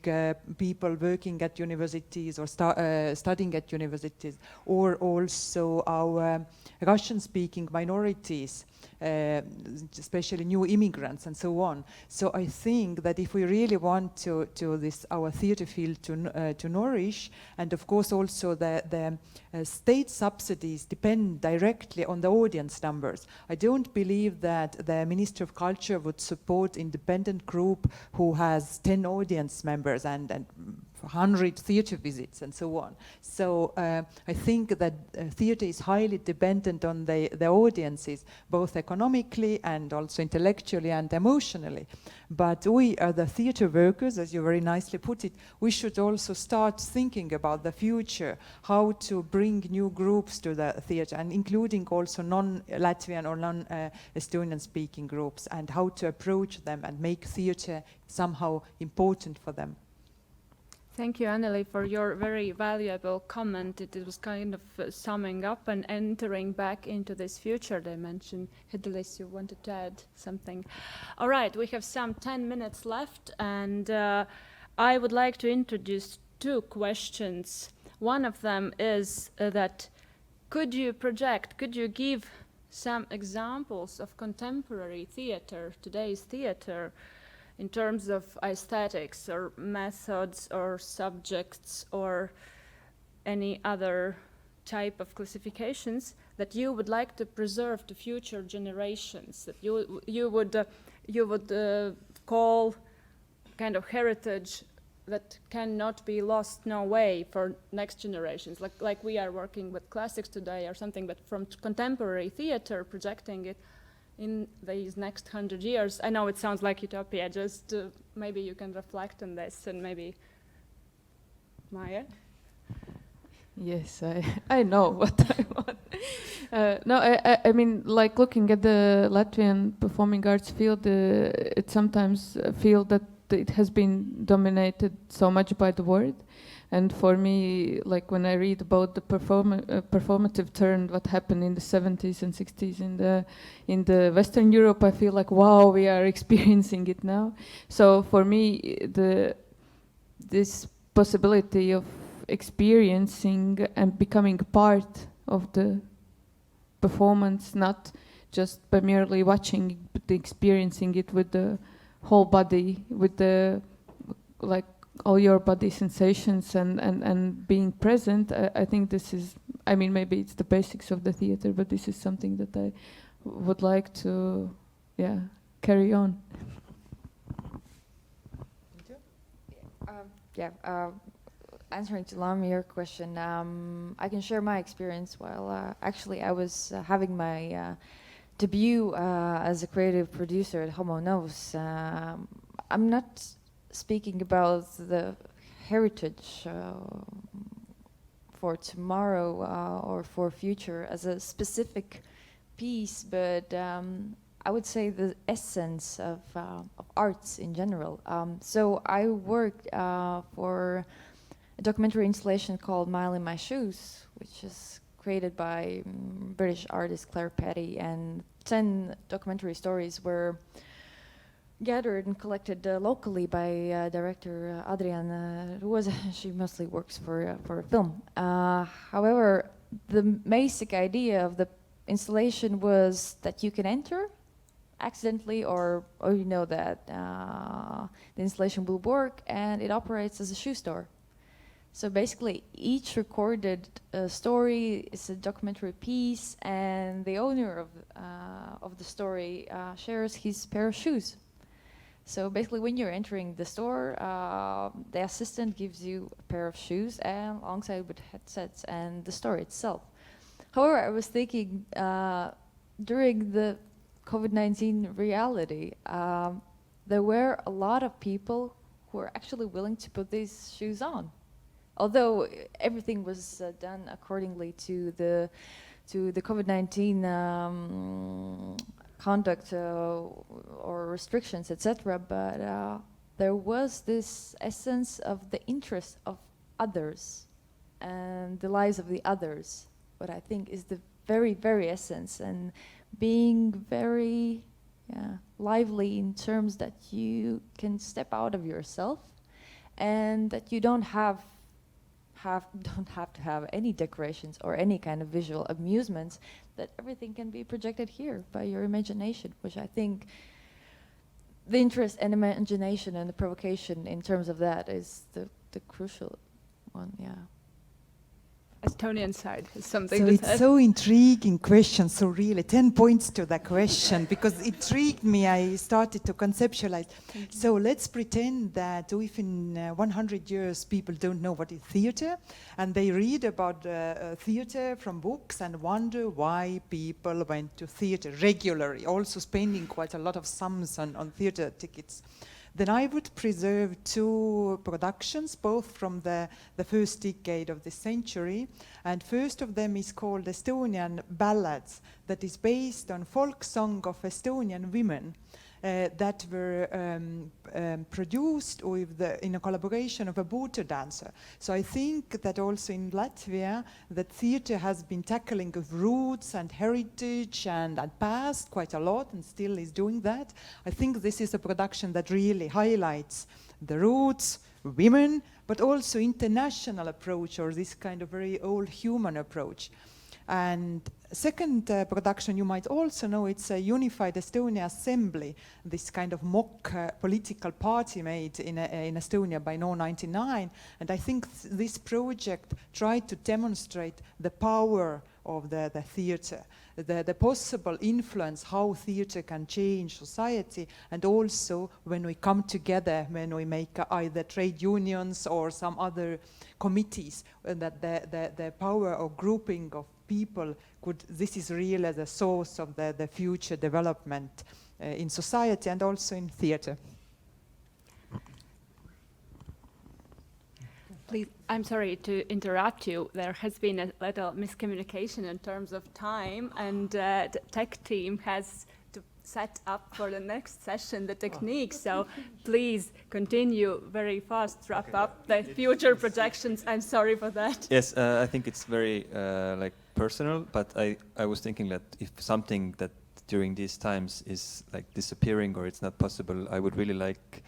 people working at universities or studying at universities, or also our Russian-speaking minorities, especially new immigrants and so on. So I think that if we really want our theatre field to nourish, and of course also the state subsidies depend directly on the audience numbers. I don't believe that the Minister of Culture would support independent group who has 10 audience members and 100 theatre visits and so on. So I think that theatre is highly dependent on the audiences, both economically and also intellectually and emotionally. But we are the theatre workers, as you very nicely put it. We should also start thinking about the future, how to bring new groups to the theatre, and including also non-Latvian or non-Estonian speaking groups, and how to approach them and make theatre somehow important for them. Thank you, Anneli, for your very valuable comment. It was kind of summing up and entering back into this future dimension. Hidilis, you wanted to add something? All right, we have some 10 minutes left, and I would like to introduce 2 questions. One of them is that could you give some examples of contemporary theater, today's theater, in terms of aesthetics or methods or subjects or any other type of classifications that you would like to preserve to future generations, that you would call kind of heritage that cannot be lost no way for next generations, like we are working with classics today or something, but from contemporary theater, projecting it in these next 100 years. I know it sounds like utopia, just maybe you can reflect on this, and maybe Maya? Yes, I know what I want. No, I mean, like looking at the Latvian performing arts field, it sometimes feel that it has been dominated so much by the word. And for me, like when I read about the performative turn, what happened in the 70s and 60s in the Western Europe, I feel like, wow, we are experiencing it now. So for me, this possibility of experiencing and becoming part of the performance, not just by merely watching it, but experiencing it with the whole body, with the like all your body sensations and being present. I think this is, I mean, maybe it's the basics of the theater, but this is something that I would like to, carry on. Answering to Lami, your question, I can share my experience. While actually I was having my debut as a creative producer at Homo Novus, I'm not speaking about the heritage for tomorrow or for future as a specific piece, but I would say the essence of arts in general. So I worked for a documentary installation called Mile in My Shoes, which is created by British artist Claire Petty, and 10 documentary stories were gathered and collected locally by director Adriana Rosa. She mostly works for a film. However, the basic idea of the installation was that you can enter accidentally, or you know that the installation will work, and it operates as a shoe store. So basically, each recorded story is a documentary piece, and the owner of the story shares his pair of shoes. So basically, when you're entering the store, the assistant gives you a pair of shoes and alongside with headsets and the story itself. However, I was thinking during the COVID-19 reality, there were a lot of people who were actually willing to put these shoes on. Although everything was done accordingly to the COVID-19 conduct or restrictions, etc. But there was this essence of the interest of others and the lives of the others, what I think is the very, very essence, and being very lively in terms that you can step out of yourself and that you don't have to have any decorations or any kind of visual amusements, that everything can be projected here by your imagination, which I think the interest and imagination and the provocation in terms of that is the crucial one, Estonian side has something So to it's say. so intriguing question. So really, 10 points to that question because it intrigued me. I started to conceptualize. So let's pretend that within 100 years people don't know what is theater, and they read about theater from books and wonder why people went to theater regularly, also spending quite a lot of sums on theater tickets. Then I would preserve two productions, both from the first decade of this century. And first of them is called Estonian Ballads, that is based on folk song of Estonian women that were produced in a collaboration of a Buto dancer. So I think that also in Latvia, that theater has been tackling of roots and heritage and past quite a lot and still is doing that. I think this is a production that really highlights the roots, women, but also international approach or this kind of very old human approach. And second production, you might also know, it's a Unified Estonia Assembly, this kind of mock political party made in Estonia by No 99. And I think this project tried to demonstrate the power of the theater, the possible influence, how theater can change society, and also when we come together, when we make either trade unions or some other committees, that the power of grouping of people this is really the source of the future development in society and also in theater. Please, I'm sorry to interrupt you. There has been a little miscommunication in terms of time, and the tech team has to set up for the next session the technique. So please continue very fast, wrap up the future projections. I'm sorry for that. Yes, I think it's very personal, but I was thinking that if something that during these times is disappearing or it's not possible, I would really like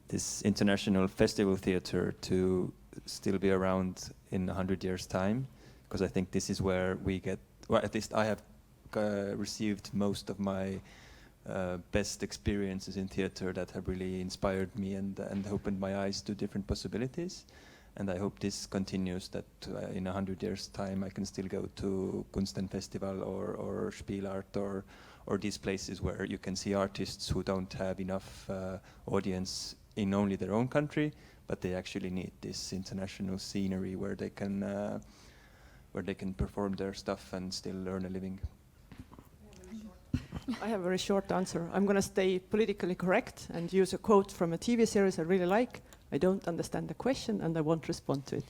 this international festival theater to still be around in 100 years' time, because I think this is where we get, or at least I have received most of my best experiences in theater that have really inspired me and opened my eyes to different possibilities. And I hope this continues, that in 100 years' time I can still go to Kunstenfestival or Spielart or these places where you can see artists who don't have enough audience in only their own country, but they actually need this international scenery where they can perform their stuff and still earn a living. I have a very short answer. I'm going to stay politically correct and use a quote from a TV series I really like. I don't understand the question and I won't respond to it.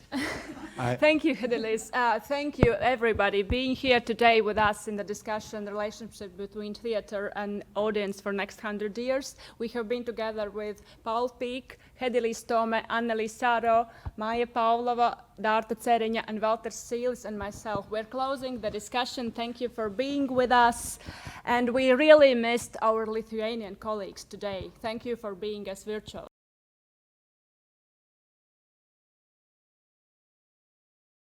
Thank you, Hedelis. Thank you, everybody, being here today with us in the discussion, the relationship between theater and audience for next 100 years. We have been together with Paul Piik, Hedelis Tome, Anneli Saro, Maija Pavlova, Dārta Ceriņa, and Walter Sīlis, and myself. We're closing the discussion. Thank you for being with us. And we really missed our Lithuanian colleagues today. Thank you for being as virtual.